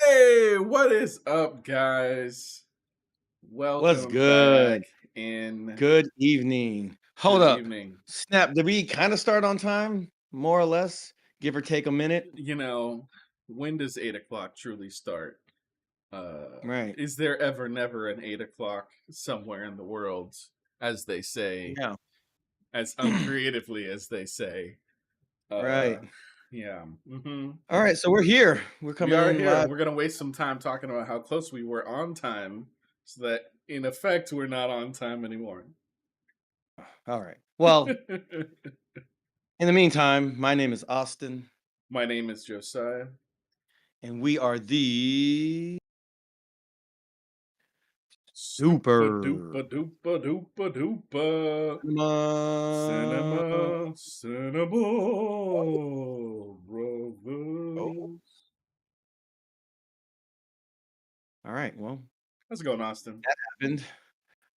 Hey, what is up, guys? What's Welcome back good? in. Good evening. Hold Good up. evening. Snap. Did we kind of start on time? More or less? Give or take a minute? You know, when does 8 o'clock truly start? Right. Is there ever never an 8 o'clock somewhere in the world, as they say, Yeah. as uncreatively as they say? Right. Uh, yeah. All right. So we're here. We're We coming are in here, and live. we're gonna waste some time talking about how close we were on time, so that in effect we're not on time anymore. All right. Well, in the meantime, my name is Austin, My name is Josiah. and we are the Super Super duper duper duper duper Cinema. cinema cinema Oh, brothers. all right. Well, How's it going, Austin? happened.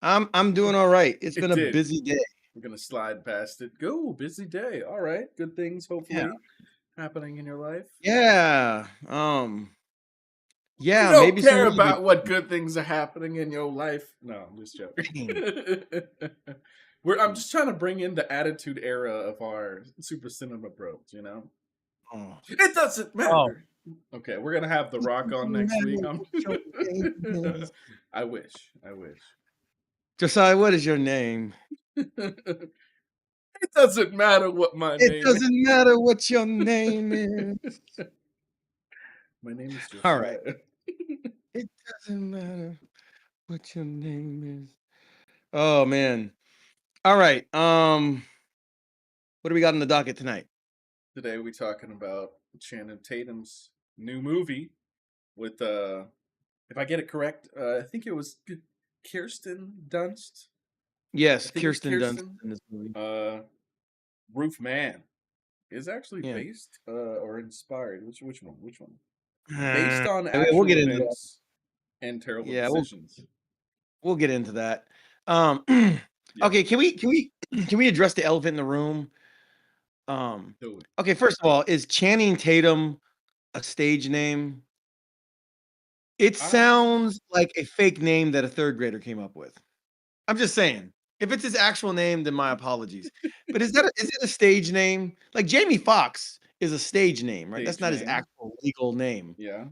I'm doing all right. It's been It a did. busy day. We're gonna slide past it. Go, busy day. All right, good things Yeah. hopefully happening in your life. Yeah. We Yeah, don't maybe some care really good about what good things are happening in your life. No, I'm just joking. things. I'm just trying to bring in the attitude era of our super cinema bros, you know? Oh. It doesn't Oh, matter. Okay, we're gonna have The it Rock on doesn't next matter week. what your name is. I wish. I wish. Josiah, what is your name? It doesn't matter what my It name is. doesn't matter what your name is. My name is All right. Josiah. It doesn't matter what your name is. Oh man. All right. What do we got on the docket tonight? Today we talking about Channing Tatum's new movie with if I get it correct, I think it was Kirsten Dunst. I Yes, think it's Kirsten Dunst Kirsten. in this movie. Uh, Roofman is actually Yeah. based or inspired. Which one? Which one? Based on We'll actual get into that. events and terrible Yeah, decisions. we'll get into that. Um Yeah, okay, can we can we address the elephant in the room? do it. Okay, first of all, is Channing Tatum a stage name? It Uh, sounds like a fake name that a 3rd grader came up with. I'm just saying. If it's his actual name, then my apologies. But is it a stage name? Like Jamie Foxx is a stage name, right? That's Stage not his name. actual legal name, Yeah.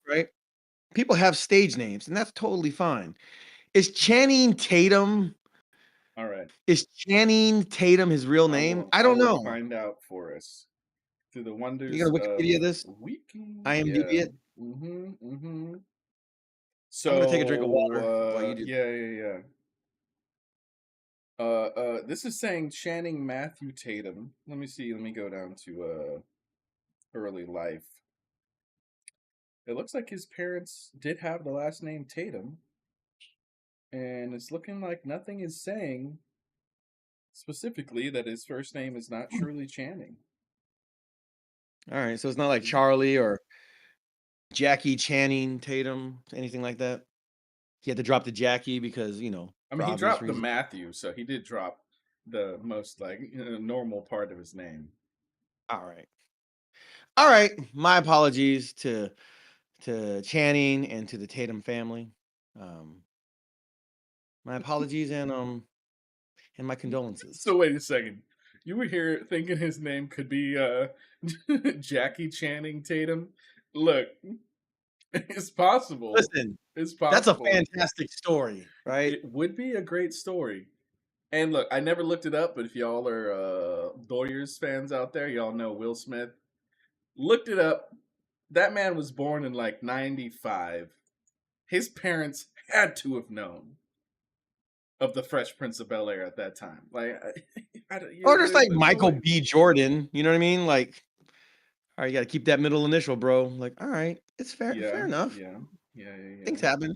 right? People have stage names, and that's totally fine. Is Channing Tatum All right. is Channing Tatum his real I name? will. I I don't will know. find out for us through the You wonders gonna of Wikipedia this? Wiki. IMDb Yeah. it? Mm-hmm. Mm-hmm. I'm gonna take a drink of So, water while you do. yeah, yeah, yeah. This is saying Channing Matthew Tatum. Let me see. Let me go down to early life. It looks like his parents did have the last name Tatum, and it's looking like nothing is saying specifically that his first name is not truly Channing. All right, so it's not like Charlie or Jackie Channing Tatum, anything like that? He had to drop the Jackie because, I for mean, he obvious dropped the reasons. Matthew, so he did drop the most like normal part of his name. All right. All right. My apologies to Channing and to the Tatum family. Um, my apologies and my condolences. So wait a second. You were here thinking his name could be Jackie Channing Tatum. Look, it's possible. Listen, It's that's a possible. fantastic story, right? It would be a great story. And look, I never looked it up, but if y'all are Lawyers fans out there, y'all know Will Smith. Looked it up. That man was born in like 95. His parents had to have known of the Fresh Prince of Bel Air at that time. Like, Or there's like there's no Michael way. B. Jordan, you know what I mean? Like, all right, you got to keep that middle initial, bro. Like, all right, it's fair Yeah, enough. yeah, yeah, yeah, Things yeah. happen.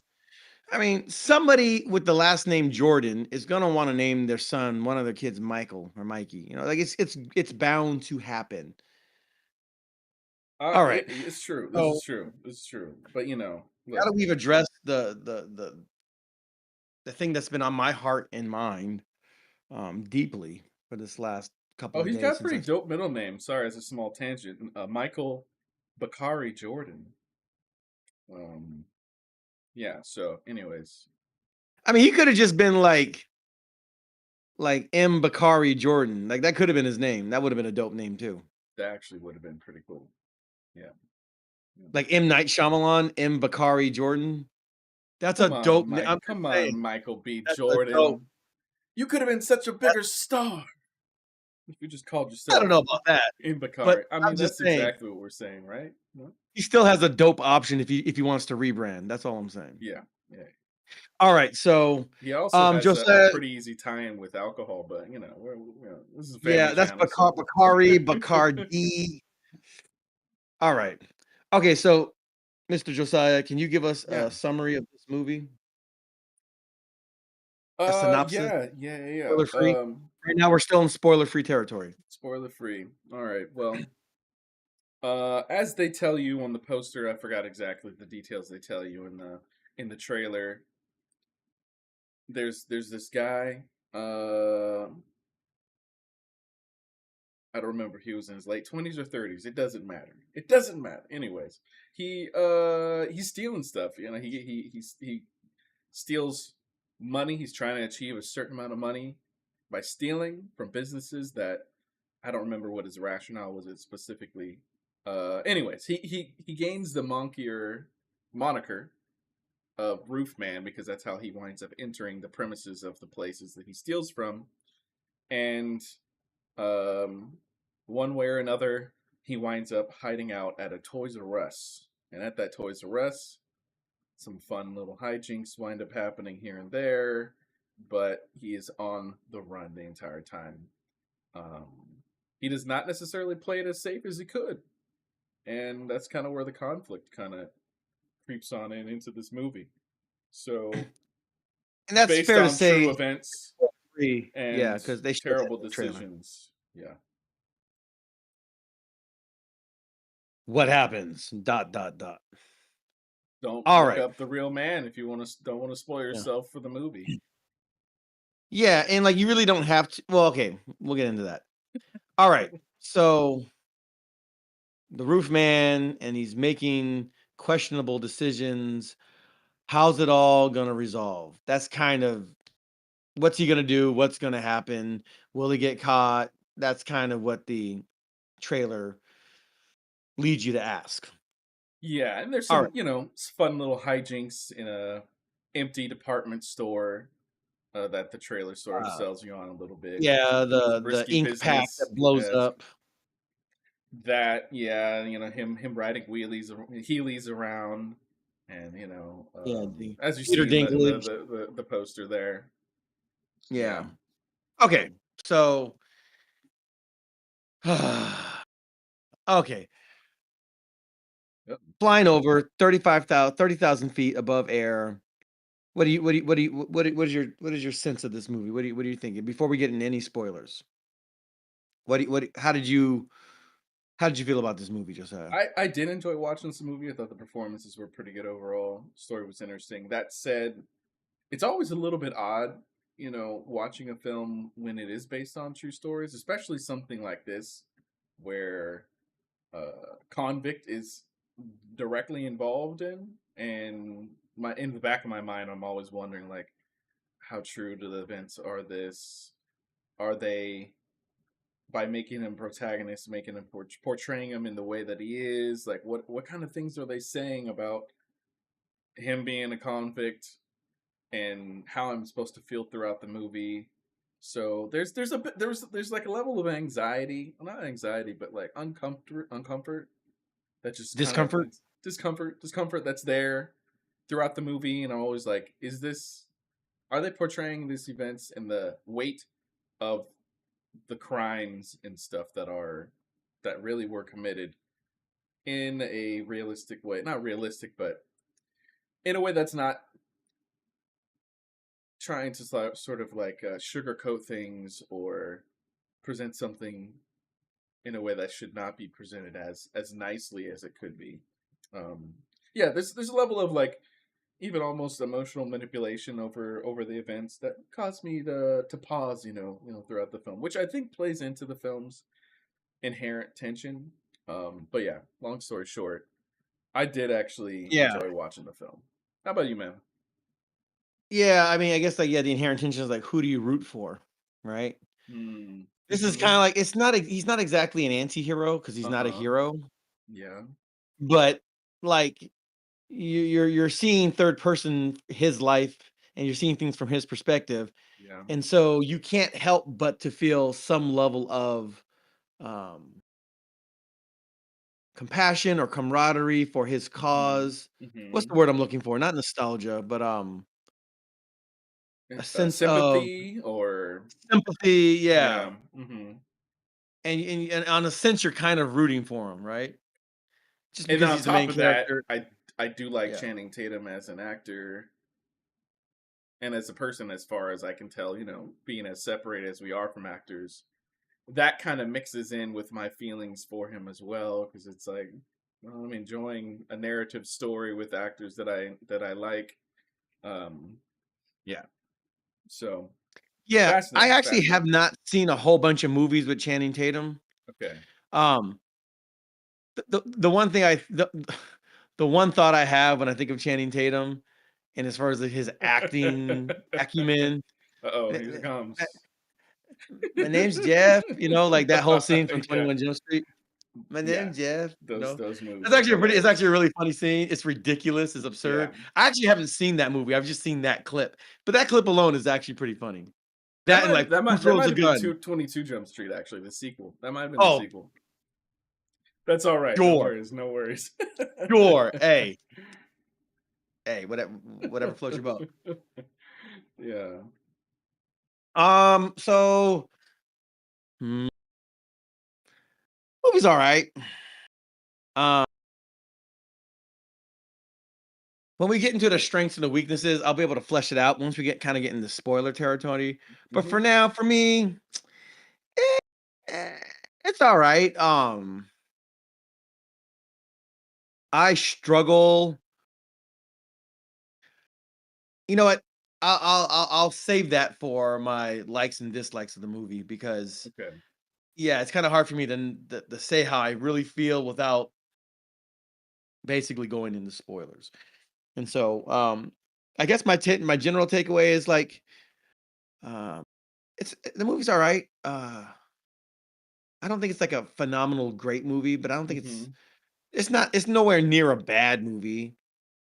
I mean, somebody with the last name Jordan is gonna want to name their son, one of their kids, Michael or Mikey. Like it's bound to happen. All right. It's true. This So is true. This is true. But now look. that we've addressed the thing that's been on my heart and mind deeply for this last couple Oh, of he's days got a since pretty I've dope middle name. Sorry, as a small tangent. Michael Bakari Jordan. Um, yeah. So, anyways, I mean, he could have just been like M. Bakari Jordan. Like that could have been his name. That would have been a dope name too. that actually would have been pretty cool. Yeah. Yeah. Like M. Night Shyamalan, M. Bakari Jordan. That's a Come on, dope name. Mike. I'm just Come on, saying. Michael B. That's a dope. Jordan. You could have been such a bigger star if you just called I don't yourself know about that, but Bakari. I I'm mean, just that's saying exactly what we're saying, right? No? he still has a dope option if he wants to rebrand. That's all I'm saying. Yeah. Yeah. All right, so He also has a Josiah, pretty easy tie-in with alcohol, but this is a family yeah, that's channel, so Bakari, Bacardi. All right. Okay, so Mr. Josiah, can you give us yeah. a summary of this movie? A synopsis, spoiler Yeah. free. Right now we're still in spoiler free territory. Spoiler free. All right. Well, as they tell you on the poster, I forgot exactly the details they tell you in the trailer. There's this guy. I don't remember. He was in his late 20s or 30s. It doesn't matter. It doesn't matter. Anyways, he's stealing stuff. You know, he steals money. He's trying to achieve a certain amount of money by stealing from businesses that I don't remember what his rationale was. It specifically. Anyways, he gains the moniker of Roofman because that's how he winds up entering the premises of the places that he steals from, and um, one way or another, he winds up hiding out at a Toys R Us, and at that Toys R Us, some fun little hijinks wind up happening here and there, but he is on the run the entire time. Um, he does not necessarily play it as safe as he could, and that's kind of where the conflict kind of creeps on in into this movie. So, And that's based fair to on true say. events Free. Yeah, and because they showed that terrible in the trailer. decisions, yeah. What happens? Dot dot dot. Don't All look right. up the real man if you don't want to spoil Yeah. yourself for the movie. Yeah, and like you really don't have to. Well, okay, we'll get into that. All right. So the roof man and he's making questionable decisions. How's it all gonna resolve? That's kind of what's he gonna do? What's gonna happen? Will he get caught? That's kind of what the trailer leads you to ask. Yeah, and there's All some, right. fun little hijinks in a empty department store that the trailer sort of Uh, sells you on a little bit. yeah, It's a the risky ink pack business. that blows It's up. that, yeah, him riding heelys around, and Yeah, the as you Peter see in Dinklage. the poster there. Yeah. Yeah. Okay. So okay. Yep. Flying over 30,000 feet above air. What is your sense of this movie? What are you thinking? Before we get into any spoilers. How did you feel about this movie, Josiah? I did enjoy watching this movie. I thought the performances were pretty good overall. Story was interesting. That said, it's always a little bit odd, watching a film when it is based on true stories, especially something like this, where convict is directly involved in. And in the back of my mind, I'm always wondering, like, how true to the events are this? Are they, by making him protagonist, making him portraying him in the way that he is? Like, what kind of things are they saying about him being a convict and how I'm supposed to feel throughout the movie? So there's a bit there's like a level of anxiety, well, not anxiety, but like uncomfort that just kind of Discomfort? discomfort that's there throughout the movie, and I'm always like, are they portraying these events and the weight of the crimes and stuff that really were committed in a realistic way? Not realistic, but in a way that's not trying to sort of like sugarcoat things or present something in a way that should not be presented as nicely as it could be. Um, yeah, there's a level of like even almost emotional manipulation over the events that caused me to pause, throughout the film, which I think plays into the film's inherent tension. But yeah, long story short, I did actually Yeah. enjoy watching the film. How about you, man? Yeah, I mean, I guess, like, yeah, the inherent tension is, like, who do you root for, right? Mm, This is kinda mhm. like it's not he's not exactly an anti-hero because he's not a Uh-huh. hero, Yeah, but, like, you're seeing third person his life, and you're seeing things from his perspective, yeah. and so you can't help but to feel some level of, um, compassion or camaraderie for his Mhm, cause. What's the mhm. word I'm looking for? Not nostalgia, but, a sense of Sympathy or sympathy, yeah. yeah, mhm. And on a sense, you're kind of rooting for him, right? Just And because on he's the top main of that, character. I do like Yeah. Channing Tatum as an actor and as a person as far as I can tell, being as separated as we are from actors. That kind of mixes in with my feelings for him as well because it's like, well, I'm enjoying a narrative story with actors that I like. Um, yeah. So Yeah, I fascinating, actually have fascinating. not seen a whole bunch of movies with Channing Tatum. Okay. Um, the one thing the one thought I have when I think of Channing Tatum, and as far as, like, his acting acumen, Uh-oh, "Ma here ma it ma comes. my name's Jeff," like that whole scene from Yeah, 21 Jump Street. "My yeah. name's Jeff," Those moves It's are actually it's actually hilarious. a really funny scene. It's ridiculous, it's absurd. Yeah. I actually haven't seen that movie, I've just seen that clip, but that clip alone is actually pretty funny. That and, like, "Who That throws might a have been gun?" 22 Jump Street, actually, the sequel. That might have been the Oh, sequel. That's all right. No sure, worries. No worries. sure, hey, whatever floats your boat. Yeah. So, mm, movie's alright. Um, when we get into the strengths and the weaknesses, I'll be able to flesh it out once we get into spoiler territory, but for Mhm. now, for me, eh, eh, it's alright. I struggle. You know what? I'll save that for my likes and dislikes of the movie because, Okay. yeah, it's kinda hard for me to say how I really feel without basically going into spoilers. And so, I guess my general takeaway is, like, uh, the movie's alright. I don't think it's, like, a phenomenal great movie, but I don't think Mhm. it's nowhere near a bad movie.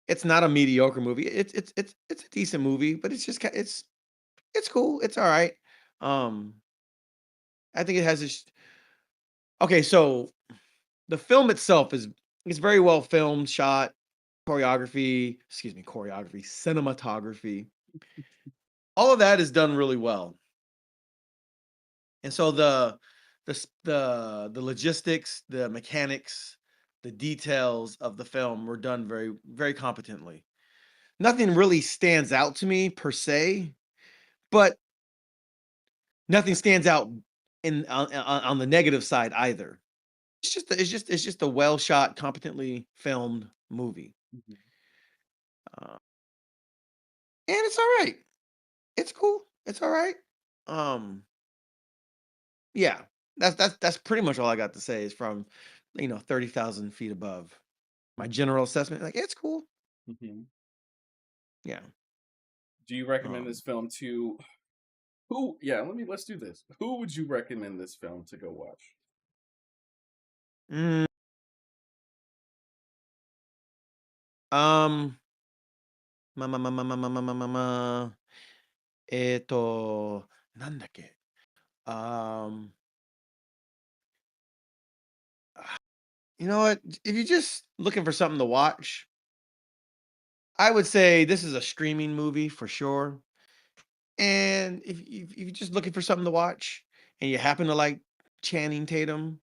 It's not a mediocre movie. It's a decent movie, but it's just ki it's cool. It's alright. Um, I think it has this okay, so the film itself is very well filmed, shot, choreography, cinematography. All of that is done really well. And so the logistics, the mechanics, the details of the film were done very very competently. Nothing really stands out to me per se, but nothing stands out on the negative side either. It's just a well shot, competently filmed movie. Mhm. Uh, and it's all right. It's cool. It's all right. Um, yeah, that's pretty much all I got to say is from 30,000 feet above. My general assessment, like it's cool. Mhm. Yeah. Do you recommend Um, this film to who? Yeah, let's do this. Who would you recommend this film to go watch? mm, um, ma ma ma ma ma ma ma ma ma ma. なんだっけ? Um, you know what? If you're just looking for something to watch, I would say this is a streaming movie for sure. And if you're just looking for something to watch and you happen to like Channing Tatum,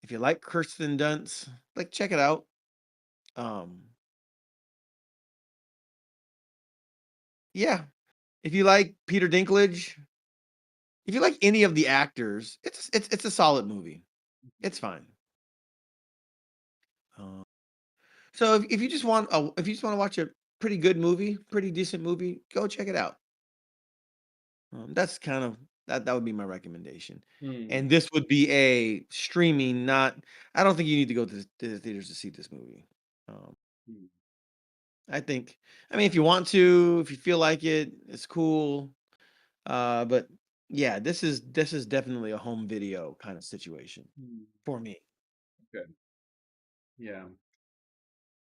if you like Kirsten Dunst, like check it out. Um, yeah. If you like Peter Dinklage, if you like any of the actors, it's a solid movie. It's fine. Uh, so if you just want to watch a pretty good movie, pretty decent movie, go check it out. That's kind of that would be my recommendation. Hmm. And this would be a streaming, not I don't think you need to go to the theaters to see this movie. Um, Hmm. I think, I mean, if you want to, if you feel like it, it's cool. But yeah, this is definitely a home video kind of situation Hmm. for me. Good. Yeah.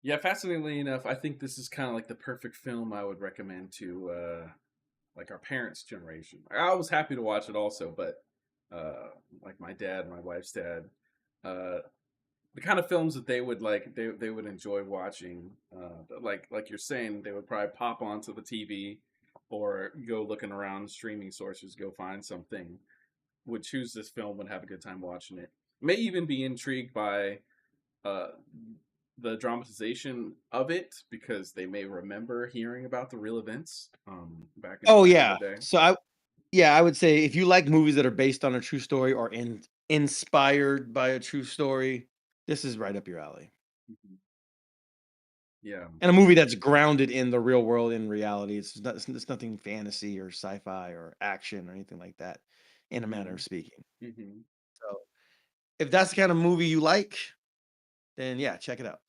Yeah, fascinatingly enough, I think this is kind of like the perfect film I would recommend to like our parents' generation. I was happy to watch it also, but uh like my dad, my wife's dad, uh the kind of films that they would like they would enjoy watching, like you're saying, they would probably pop onto the TV or go looking around streaming sources, go find something, would choose this film, would have a good time watching it. May even be intrigued by uh, the dramatization of it because they may remember hearing about the real events Oh back in the yeah. day. Yeah, I would say if you like movies that are based on a true story or inspired by a true story, this is right up your alley. Mhm. Yeah. And a movie that's grounded in the real world, in reality. It's nothing fantasy or sci-fi or action or anything like that, in a manner Hmm. of speaking. Hmm. So if that's the kind of movie you like, then yeah, check it out.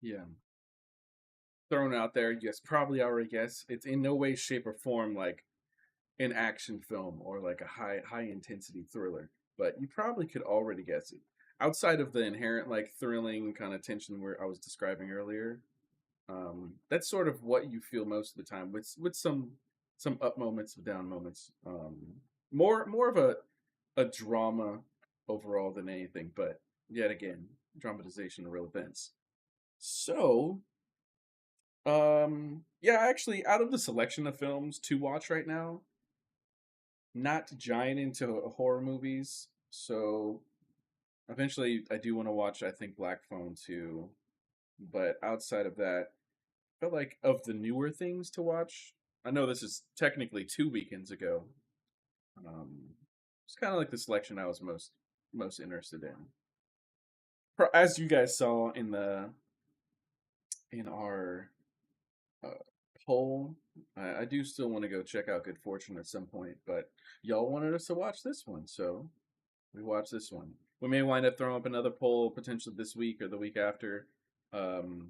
Yeah. Thrown out there, you guys probably already guess. It's in no way, shape, or form like an action film or like a high intensity thriller, but you probably could already guess it. Outside of the inherent like thrilling kind of tension where I was describing earlier, that's sort of what you feel most of the time with some up moments, some down moments. More of a drama overall than anything, but yet again, dramatization of real events. So, yeah, actually, out of the selection of films to watch right now, not giant into horror movies. So eventually, I do want to watch. I think Black Phone too. But outside of that, I felt like of the newer things to watch. I know this is technically 2 weekends ago. It's kind of like the selection I was most interested in. As you guys saw in the in our uh, poll, I do still want to go check out Good Fortune at some point, but y'all wanted us to watch this one, so we watched this one. We may wind up throwing up another poll potentially this week or the week after. Um,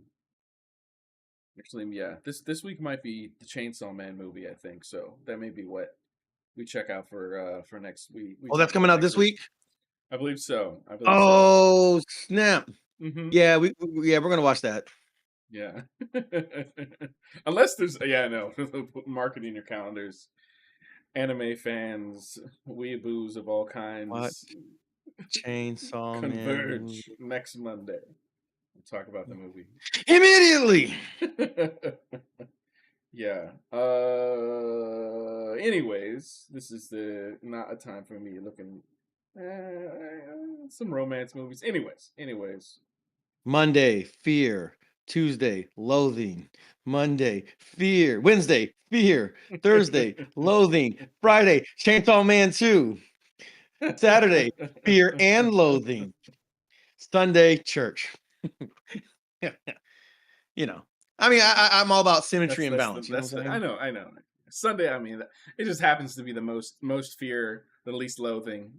Actually, yeah, this week might be the Chainsaw Man movie. I think so. That may be what we check out for next week. We Oh, that's check coming out out next this week. week? I believe so. I believe so. Oh, snap. Hmm. Yeah, yeah, we're gonna watch that. Yeah. Unless there's, yeah, no, marketing your calendars. Anime fans, weeaboos of all What? kinds, Chainsaw Man converge movie. next Monday. We'll talk about the movie. Immediately. Yeah. Anyways, this is the not a time for me looking some romance movies. Anyways. Monday, fear. Tuesday, loathing. Monday, fear. Wednesday, fear. Thursday, loathing. Friday, Chainsaw Man 2. Saturday, fear and loathing. Sunday, church. you know. I mean, I'm all about symmetry and balance. You know That's what I'm the saying? I know. Sunday, I mean, it just happens to be the most fear, the least loathing.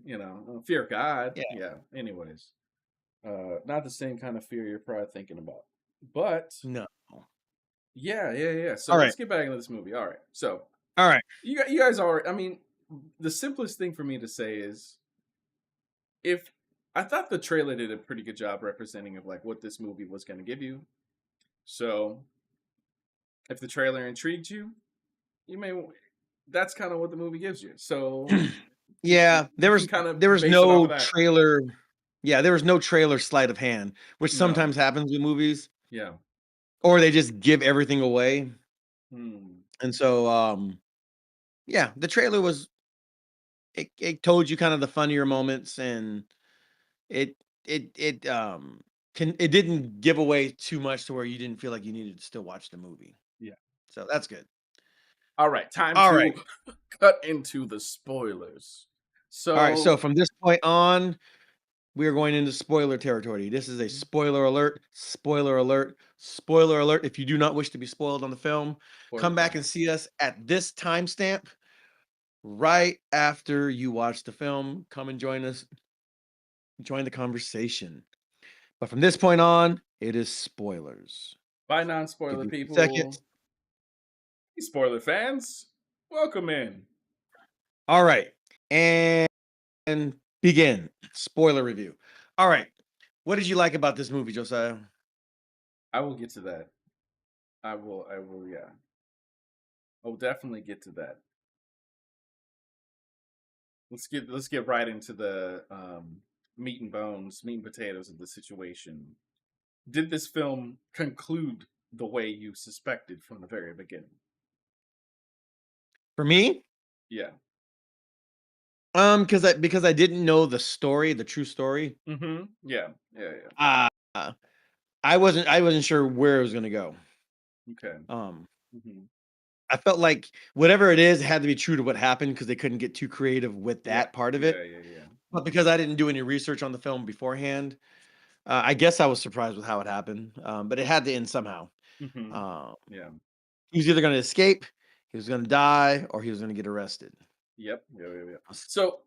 Fear of God. Yeah. Yeah. Anyways, not the same kind of fear you're probably thinking about, but No. yeah. So All right. let's get back into this movie. All right. So All right. you guys are. I mean, the simplest thing for me to say is if I thought the trailer did a pretty good job representing of like what this movie was going to give you. So if the trailer intrigued you, you may that's kind of what the movie gives you. So Yeah, you can kind there of was base it off no of that. trailer. Yeah, there was no trailer sleight of hand, which No. sometimes happens with movies, Yeah. or they just give everything away. Hmm. And so, yeah, the trailer it told you kind of the funnier moments, and it it it didn't give away too much to where you didn't feel like you needed to still watch the movie. Yeah. So that's good. All right. Time All right. to cut into the spoilers. All right. So So, from this point on, we are going into spoiler territory. This is a spoiler alert, spoiler alert, spoiler alert. If you do not wish to be spoiled on the film, spoiler come back and time. see us at this timestamp right after you watch the film. Come and join us, join the conversation. But from this point on, it is spoilers. Bye, Give non-spoiler you a few people. seconds. Hey, spoiler fans. Welcome in. All right. And begin. Spoiler review. All right. What did you like about this movie, Josiah? I will get to that. I will, yeah. I'll definitely get to that. Let's get right into the meat and bones, meat and potatoes of the situation. Did this film conclude the way you suspected from the very beginning? For me, Yeah. because I didn't know the story, the true story. Mm-hmm. Yeah. Yeah. Yeah. Uh I wasn't sure where it was gonna go. Okay. Um Mm-hmm. I felt like whatever it is, it had to be true to what happened because they couldn't get too creative with Yeah. that part of it. Yeah. Yeah. Yeah. But because I didn't do any research on the film beforehand, I guess I was surprised with how it happened. But it had to end somehow. Mm-hmm. Um, Yeah. he was either going to escape, he was going to die, or he was going to get arrested. Yep. Yeah. Yeah. Yeah. So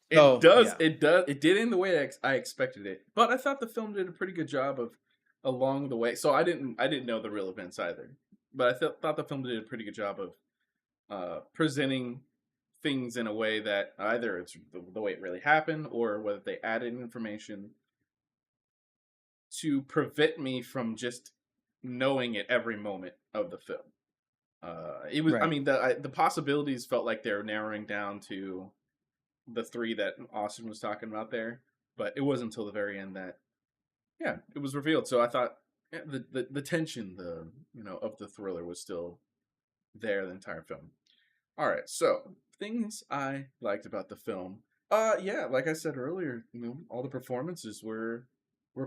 it So does. yeah, It does. It did in the way I expected it, but I thought the film did a pretty good job of along the way. So I didn't know the real events either, but I thought the film did a pretty good job of presenting things in a way that either it's the way it really happened or whether they added information to prevent me from just knowing it every moment of the film. It was, I right. mean, the possibilities felt like they were narrowing down to the three that Austin was talking about there, but it wasn't until the very end that, yeah, it was revealed. So I thought yeah, the tension, of the thriller was still there the entire film. All right, so things I liked about the film. Yeah, like I said earlier, all the performances were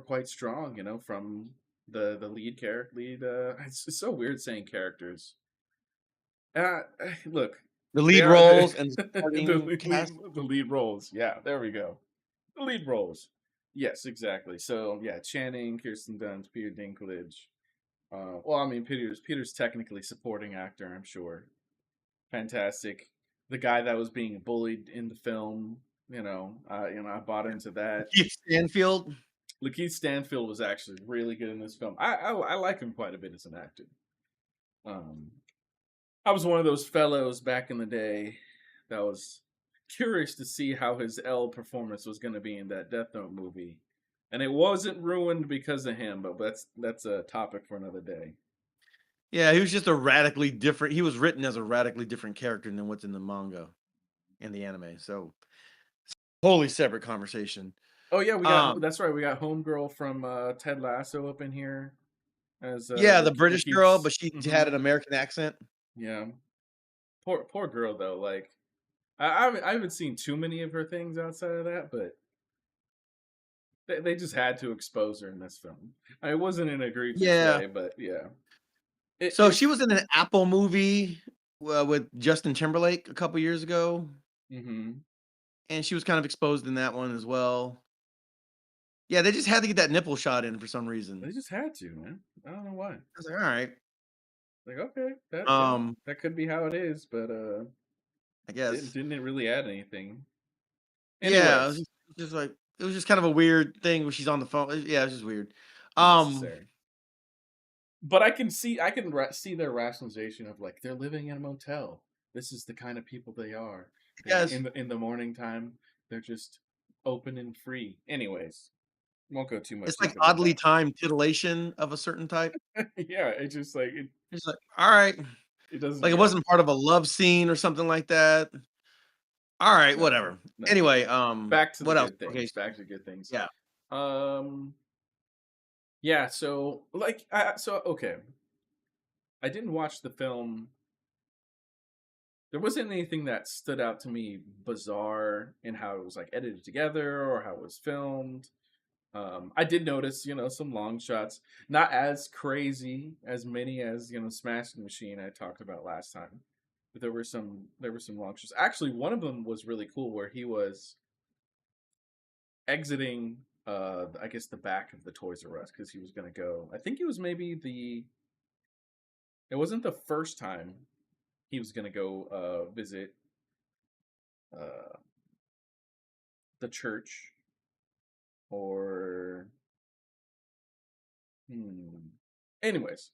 quite strong. From the lead character, lead. It's so weird saying characters. Look, The they lead are roles and the supporting lead cast. the lead roles. Yeah, there we go. The lead roles. Yes, exactly. So yeah, Channing, Kirsten Dunst, Peter Dinklage. Well, I mean, Peter's technically supporting actor, I'm sure. Fantastic. The guy that was being bullied in the film, I bought into that. Keith Stanfield. Lakeith Stanfield was actually really good in this film. I like him quite a bit as an actor. Um, I was one of those fellows back in the day that was curious to see how his L performance was going to be in that Death Note movie, and it wasn't ruined because of him. But that's a topic for another day. Yeah, he was just a radically different. He was written as a radically different character than what's in the manga and the anime. So wholly separate conversation. Oh yeah, we got Um, that's right. We got Homegirl from Ted Lasso up in here as yeah, the British girl, Lakeith's. but she had an American accent. Yeah, poor girl though. Like I haven't seen too many of her things outside of that, but they just had to expose her in this film. It wasn't in an egregious Yeah. way, but yeah, it So it. she was in an Apple movie with Justin Timberlake a couple years ago, Mm-hmm. and she was kind of exposed in that one as well. Yeah, they just had to get that nipple shot in for some reason. They just had to, man. I don't know why. I was like, all right, Like, okay, that um, that could be how it is, but I didn't guess. didn't it really add anything? Yeah, Anyways, just like it was just kind of a weird thing when she's on the phone. Yeah, it's just weird. Um, unnecessary. But I can see their rationalization of like they're living in a motel. This is the kind of people they are. They yes, in the morning time they're just open and free. Anyways, won't go too much it's like deep into oddly that. timed titillation of a certain type. Yeah, it's just like It's like, all right, it doesn't. like it Yeah, wasn't part of a love scene or something like that. All right, no, whatever. no. Anyway, Back to the what else? good Okay, things. Back to the good things. yeah, Um, yeah. So like, okay. I didn't watch the film. There wasn't anything that stood out to me bizarre in how it was like edited together or how it was filmed. I did notice, some long shots, not as crazy as many as Smashing Machine I talked about last time, but there were some long shots. Actually, one of them was really cool where he was exiting, I guess the back of the Toys R Us because he was going to go. I think it was maybe the. It wasn't the first time he was going to go visit uh, the church or Hmm. Anyways,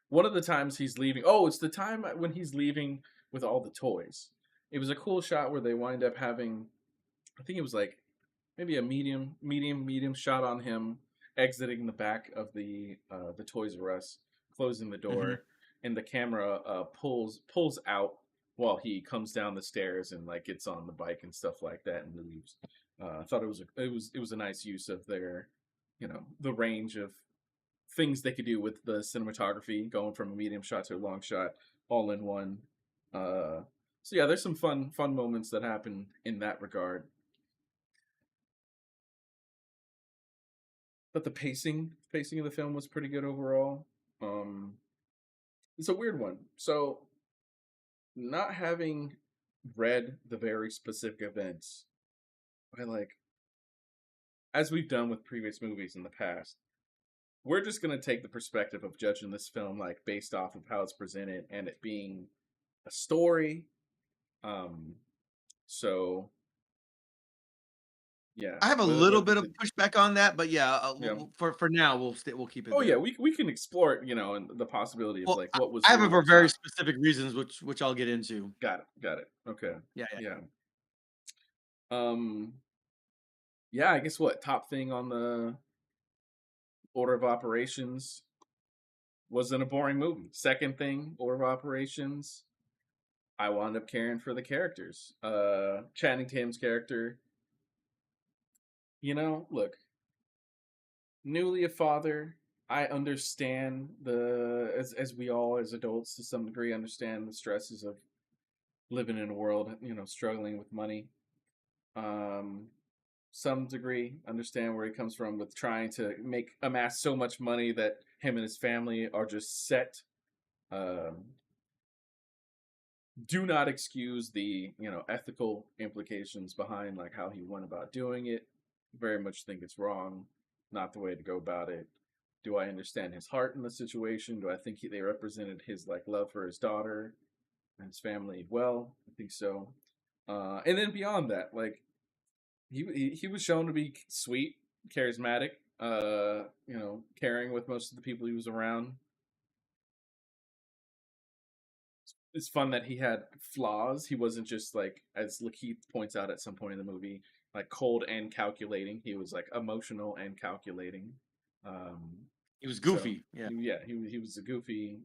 one of the times he's leaving. Oh, it's the time when he's leaving with all the toys. It was a cool shot where they wind up having. I think it was like maybe a medium shot on him exiting the back of the Toys R Us, closing the Hmm. door, and the camera pulls out while he comes down the stairs and like gets on the bike and stuff like that and leaves. I thought it was a nice use of their, the range of things they could do with the cinematography, going from a medium shot to a long shot, all in one. Uh, so yeah, there's some fun moments that happen in that regard. But the pacing of the film was pretty good overall. Um, it's a weird one. So not having read the very specific events, I like as we've done with previous movies in the past. We're just gonna take the perspective of judging this film like based off of how it's presented and it being a story. Um, so yeah, I have a whether little whether bit of the pushback on that, but yeah, yeah. for now we'll keep it Oh yeah, there. we can explore it, and the possibility of Well, like I, what was I have it real, for what's very not. specific reasons, which I'll get into. Got it. Okay, Yeah, yeah. yeah. Um, yeah, I guess what top thing on the order of operations wasn't a boring movie. Second thing, order of operations, I wound up caring for the characters. Channing Tatum's character, look, newly a father. I understand as we all as adults to some degree understand the stresses of living in a world, struggling with money. Um, some degree understand where he comes from with trying to amass so much money that him and his family are just set. Um, do not excuse the ethical implications behind like how he went about doing it. Very much think it's wrong, not the way to go about it. Do I understand his heart in the situation? Do I think they represented his like love for his daughter and his family well? I think so. And then beyond that, like he was shown to be sweet, charismatic, caring with most of the people he was around. It's fun that he had flaws. He wasn't just like, as Lakeith points out at some point in the movie, like cold and calculating. He was like emotional and calculating. Um, He was so goofy. Yeah, yeah, he was a goofy,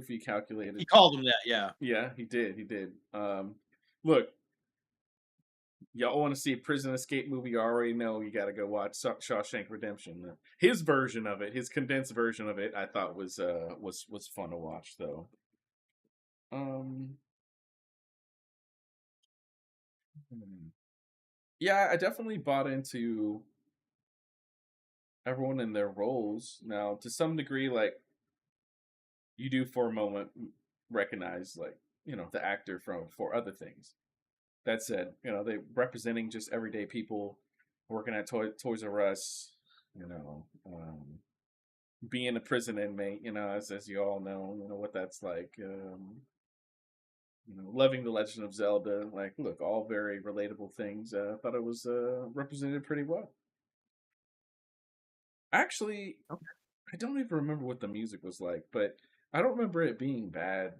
he calculated. called him that. Yeah. Yeah, he did. Look, y'all want to see a prison escape movie? You already know you got to go watch Shawshank Redemption. His version of it, his condensed version of it, I thought was fun to watch though. Um, hmm. Yeah, I definitely bought into everyone in their roles. Now, to some degree, like you do for a moment recognize like the actor from for other things. That said, they representing just everyday people working at Toys R Us. Being a prison inmate. As you all know, what that's like. Loving the Legend of Zelda. Like, look, all very relatable things. I thought it was represented pretty well. Actually, Okay. I don't even remember what the music was like, but I don't remember it being bad.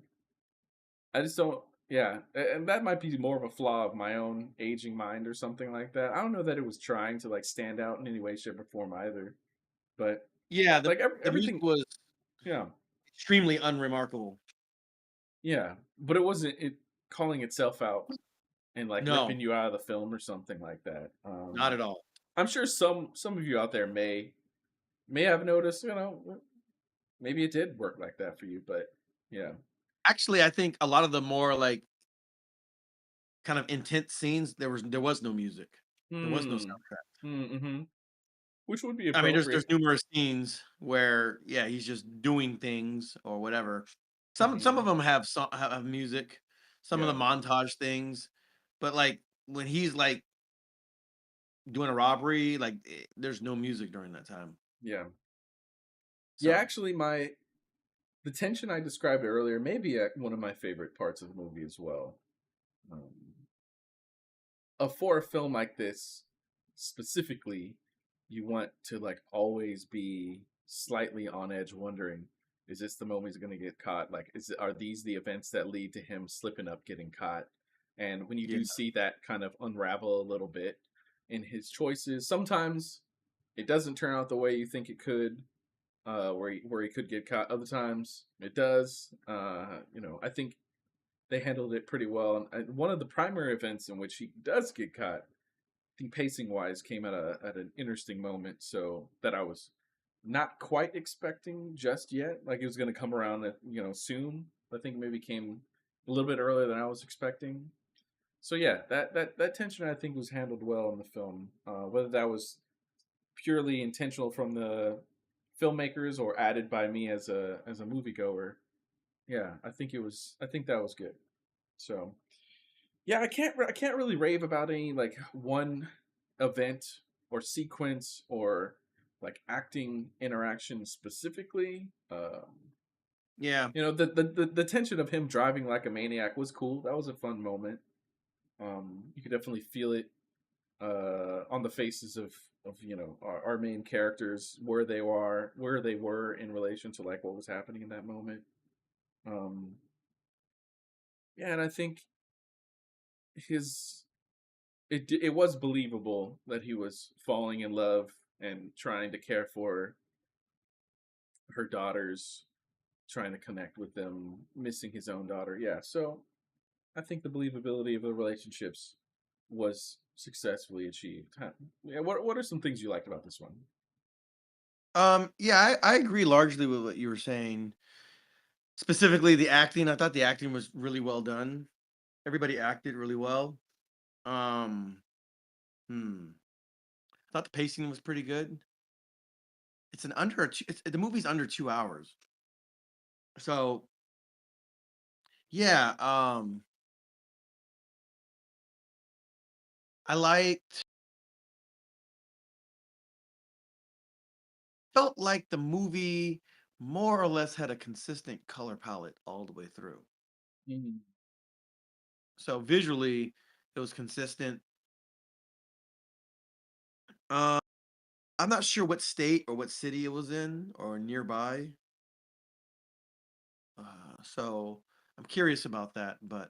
I just don't. Yeah, and that might be more of a flaw of my own aging mind or something like that. I don't know that it was trying to like stand out in any way, shape, or form either. But Yeah, like the music everything, was yeah, extremely unremarkable. yeah. But it wasn't it calling itself out and like No, ripping you out of the film or something like that. not at all. I'm sure some of you out there may have noticed. Maybe it did work like that for you, but yeah. Actually, I think a lot of the more like kind of intense scenes, there was no music. There was no Hmm. soundtrack. Mm-hmm. Which would be I mean, there's appropriate. numerous scenes where yeah, he's just doing things or whatever. Some of Hmm. them have music, some of the Yeah. montage things, but like when he's like doing a robbery, like there's no music during that time. Yeah. Yeah. So Actually, the tension I described earlier may be one of my favorite parts of the movie as well. Um, for a film like this, specifically, you want to like always be. slightly on edge, wondering, is this the moment he's going to get caught? Like, are these the events that lead to him slipping up, getting caught? And when you Yeah. do see that kind of unravel a little bit in his choices, sometimes it doesn't turn out the way you think it could, where he could get caught. Other times it does. I think they handled it pretty well. And one of the primary events in which he does get caught, I think pacing wise, came at an interesting moment. So that I was not quite expecting just yet. Like it was going to come around, soon. I think maybe came a little bit earlier than I was expecting. So yeah, that tension I think was handled well in the film. Whether that was purely intentional from the filmmakers or added by me as a moviegoer, yeah, I think it was. I think that was good. So yeah, I can't really rave about any like one event or sequence or like acting interaction specifically. Yeah. The tension of him driving like a maniac was cool. That was a fun moment. You could definitely feel it on the faces of our main characters, where they were in relation to like what was happening in that moment. Um, yeah, and I think his it was believable that he was falling in love and trying to care for her daughters, trying to connect with them, missing his own daughter. Yeah, so I think the believability of the relationships was successfully achieved. Yeah, what are some things you liked about this one? Yeah, I agree largely with what you were saying. Specifically, the acting. I thought the acting was really well done. Everybody acted really well. Um, hmm. I thought the pacing was pretty good. It's an under a two, the movie's under 2 hours, so yeah. I liked. Felt like the movie more or less had a consistent color palette all the way through. Mhm. So visually, it was consistent. Uh, I'm not sure what state or what city it was in or nearby. So I'm curious about that. But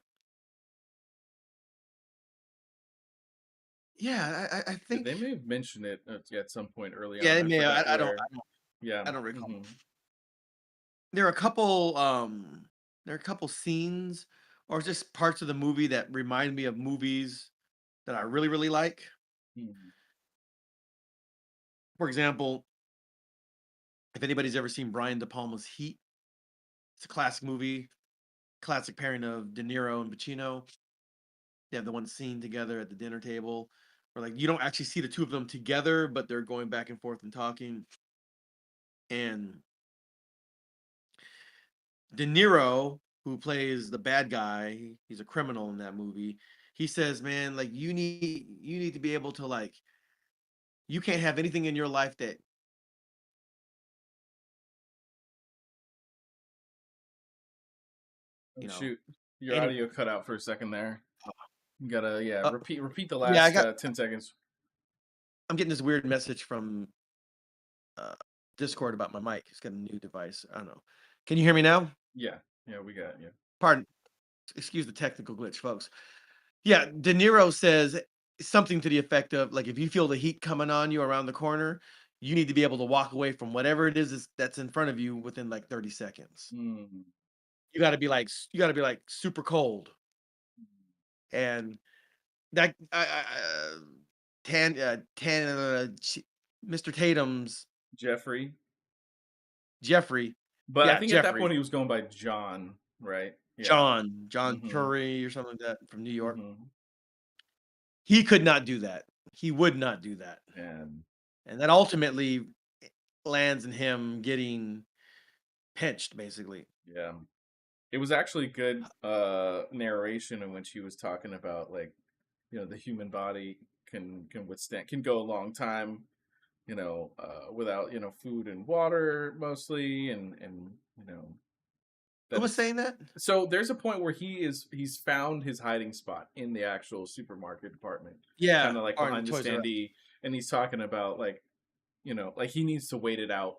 yeah, I Yeah, think they may have mentioned it at some point early yeah, on. they I may. forgot I don't. where. Yeah. I don't recall. Hmm. There are a couple. There are a couple scenes or just parts of the movie that remind me of movies that I really really like. Hmm. For example, if anybody's ever seen Brian De Palma's Heat, it's a classic movie, classic pairing of De Niro and Pacino. They have the one scene together at the dinner table where like you don't actually see the two of them together, but they're going back and forth and talking. And De Niro, who plays the bad guy, he's a criminal in that movie. He says, "Man, like you need to be able to like you can't have anything in your life that Oh you know shoot, your any." audio cut out for a second there. You gotta, yeah, Uh, repeat the yeah, I last got. 10 seconds. I'm getting this weird message from uh, Discord about my mic. It's got a new device. I don't know. Can you hear me now? Yeah, yeah, we got yeah. Pardon. Excuse the technical glitch, folks. Yeah, De Niro says something to the effect of like, if you feel the heat coming on you around the corner, you need to be able to walk away from whatever it is that's in front of you within like 30 seconds. Mm. You got to be like super cold, and that Mr. Tatum's Jeffrey, Jeffrey, but I yeah, think at that point Jeffrey, he was going by John, right? Yeah. John Mm-hmm. Curry or something like that from New York. Mm-hmm. He could not do that. He would not do that. And And that ultimately lands in him getting pinched, basically. yeah, it was actually good narration in when she was talking about like the human body can go a long time without food and water mostly, and Who that was it's saying that? so there's a point where he's found his hiding spot in the actual supermarket department, kind Yeah, of like or in behind the Toys R Us. standee, and he's talking about like like he needs to wait it out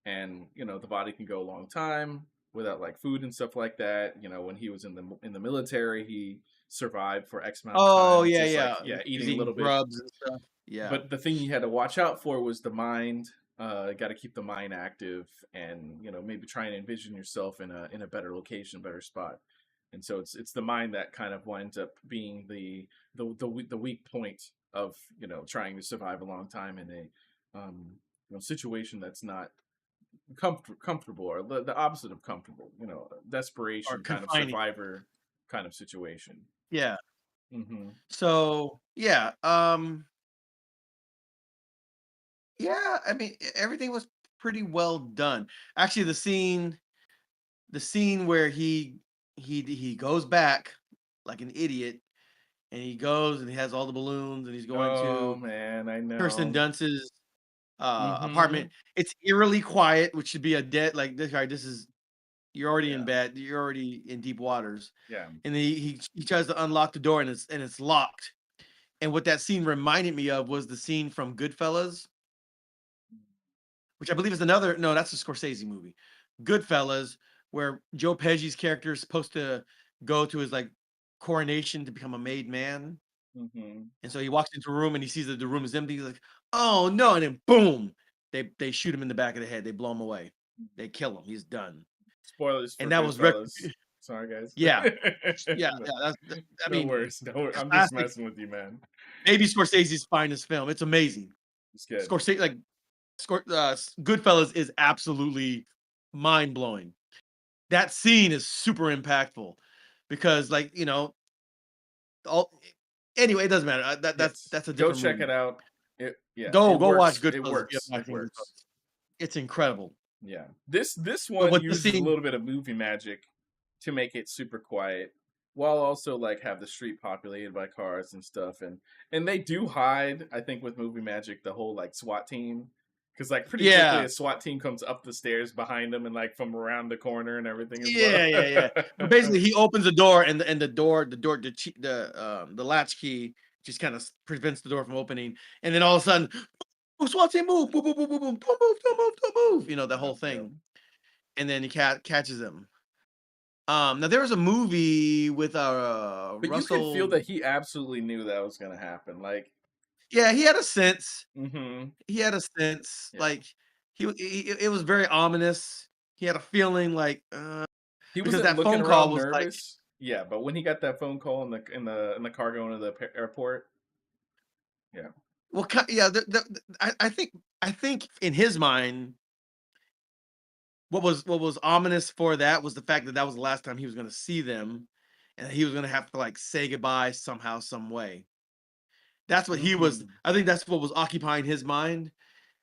and the body can go a long time without like food and stuff like that. When he was in the military, he survived for X amount of Oh, time, yeah, just like yeah. yeah, He was eating a eating little bit. grubs and stuff. Yeah. But the thing you had to watch out for was the mind. Got to keep the mind active, and maybe try and envision yourself in a better location, better spot. And so it's the mind that kind of winds up being the weak point of trying to survive a long time in a situation that's not comfortable, or the opposite of comfortable. Or Desperation kind of confining. survivor kind of situation. Yeah. Hmm. So, yeah, yeah, I mean, everything was pretty well done. Actually, the scene where he goes back like an idiot, and he goes and he has all the balloons, and he's going Oh to man, I Kirsten know. Dunst's, apartment. Hmm. It's eerily quiet, which should be a dead like, this guy, this is you're already in Yeah, bed, you're already in deep waters, yeah. and then he tries to unlock the door, and it's locked, and what that scene reminded me of was the scene from Goodfellas, which I believe is another no, that's a Scorsese movie. Goodfellas, where Joe Pesci's character is supposed to go to his, like, coronation to become a made man, Hmm. and so he walks into a room and he sees that the room is empty, he's like, "Oh, no," and then boom! They shoot him in the back of the head, they blow him away. They kill him, he's done. Spoilers for And that was rep Goodfellas. Sorry, guys. yeah, yeah, No, yeah, I no mean, worries. No, I'm just classic, messing with you, man. maybe Scorsese's finest film, it's amazing. It's good. Scorsese like, Goodfellas is absolutely mind-blowing. That scene is super impactful because, like, all anyway, it doesn't matter. Yes, That's a go different check it movie. out. Yeah, Go watch It Goodfellas if you works. have not It seen works. Goodfellas. It's incredible. Yeah. This But one what the uses a scene little bit of movie magic to make it super quiet, while also like have the street populated by cars and stuff. And they do hide, I think, with movie magic, the whole like SWAT team, because like pretty quickly Yeah. a SWAT team comes up the stairs behind them and like from around the corner and everything as well. Yeah, yeah, yeah. But basically he opens the door, and the latch key just kinda prevents the door from opening, and then all of a sudden, "Oh, SWAT team, move, boom, boom, boom, boom, boom, don't move, don't move, don't move," the Yeah, whole yeah. thing, and then he catches him. Now there was a movie with, But you could feel Russell. that he absolutely knew that was gonna happen. Like, Yeah, he had a sense. hmm, He had a sense, yeah, like, it was very ominous. He had a feeling like, he because wasn't that looking phone call around was like, nervous. Yeah, but when he got that phone call in the car going to the airport, yeah. well, yeah, I think in his mind, what was ominous for that was the fact that that was the last time he was gonna see them, and he was gonna have to, like, say goodbye somehow, some way. Hmm. I think that's what was occupying his mind,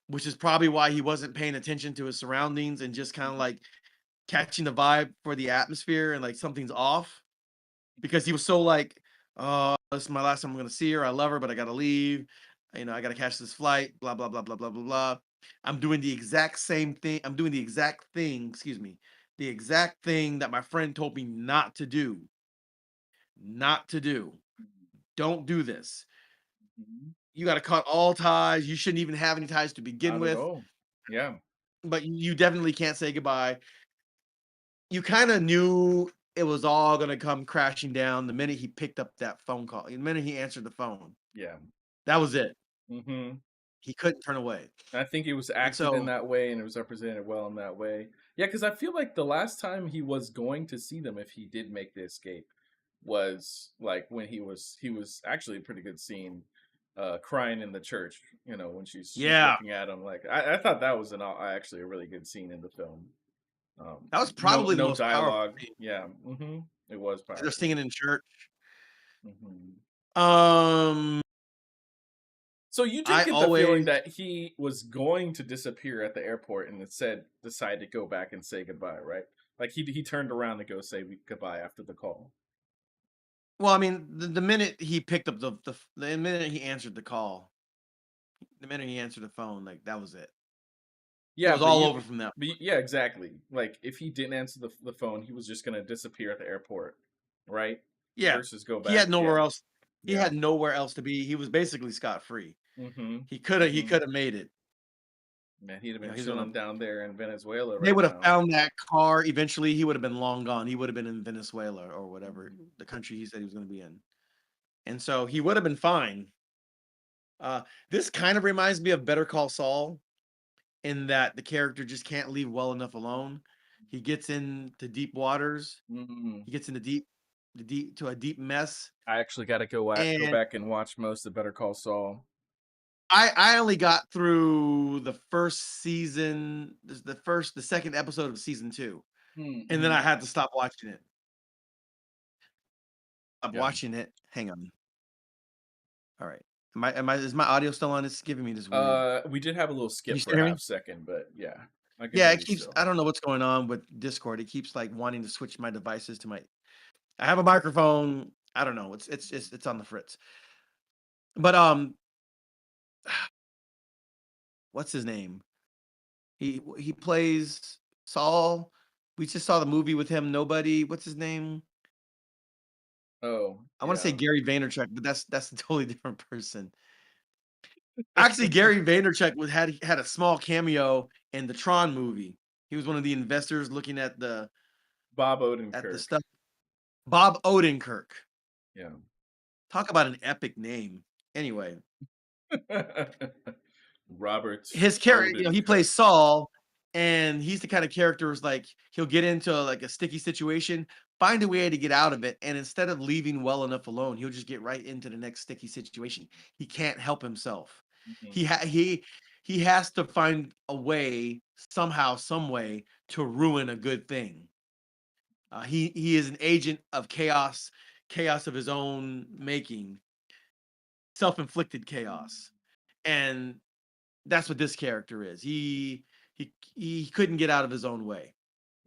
which is probably why he wasn't paying attention to his surroundings and just kinda, like, catching the vibe for the atmosphere and, like, something's off. Because he was so like, "Oh, this is my last time I'm gonna see her. I love her, but I gotta leave. I gotta catch this flight, blah, blah, blah, blah, blah, blah, blah. I'm doing the exact same thing. I'm doing the exact thing, excuse me, the exact thing that my friend told me not to do. Not to do. Don't do this. Hmm. You gotta cut all ties. You shouldn't even have any ties to begin Not at with, all. Yeah. but you definitely can't say goodbye." You kinda knew it was all gonna come crashing down the minute he picked up that phone call, the minute he answered the phone. Yeah. That was it. Hmm. He couldn't turn away. I think it was And acted in so, that way and it was represented well in that way. Yeah, because I feel like the last time he was going to see them, if he did make the escape, was like when he was actually a pretty good scene, crying in the church. When she's yeah, looking at him. Like I thought that was actually a really good scene in the film. that was No probably the no most powerful dialogue. scene. Yeah, it was They're powerful. singing in church. Hmm. Um, So you did I get the feeling always that he was going to disappear at the airport and instead decided to go back and say goodbye, right? Like he turned around to go say goodbye after the call. well, I mean, the minute he picked up the minute he answered the call, the minute he answered the phone, like, that was it. It Yeah, was all over from that point. yeah, exactly. Like if he didn't answer the phone, he was just gonna disappear at the airport, right? Yeah, Versus go he back. had Yeah, nowhere else he yeah. had nowhere else to be. He was basically scot-free. Mm-hmm. He Mm-hmm. coulda made it. Man, he'd have You been know, he's on a chilling down there in Venezuela they right would have now. found that car eventually, he would have been long gone. He would have been in Venezuela or whatever the country he said he was gonna be in. And so he would have been fine. Uh, this kind of reminds me of Better Call Saul in that the character just can't leave well enough alone. He gets into deep waters. Mm. He gets into deep to a deep mess. I actually got to go And back and watch most of Better Call Saul. I only got through the first season, the second episode of season 2, and then Mm-hmm. I had to stop watching it. Stop Yeah. watching it. Hang on. All right. Is my audio still on? It's giving me this weird. We did have a little Can you skip for still a hear half me? second, but yeah, I can Yeah, hear it you keeps still. I don't know what's going on with Discord. It keeps like wanting to switch my devices to my I have a microphone. I don't know. It's on the fritz. But what's his name? He plays Saul. We just saw the movie with him. Nobody. What's his name? Oh, I want to say yeah. Gary Vaynerchuk, but that's a totally different person. Actually, Gary Vaynerchuk had a small cameo in the Tron movie. He was one of the investors looking Bob at the Odenkirk. stuff. Bob Odenkirk. Yeah. Talk about an epic name. Anyway, Robert his character, he Odenkirk. plays Saul, and he's the kind of character who's like he'll get into like a sticky situation, find a way to get out of it, and instead of leaving well enough alone, he'll just get right into the next sticky situation. He can't help himself. Mhm. He ha- he he has to find a way somehow, some way to ruin a good thing. He is an agent of chaos, chaos of his own making, self-inflicted chaos, and that's what this character is. He couldn't get out of his own way,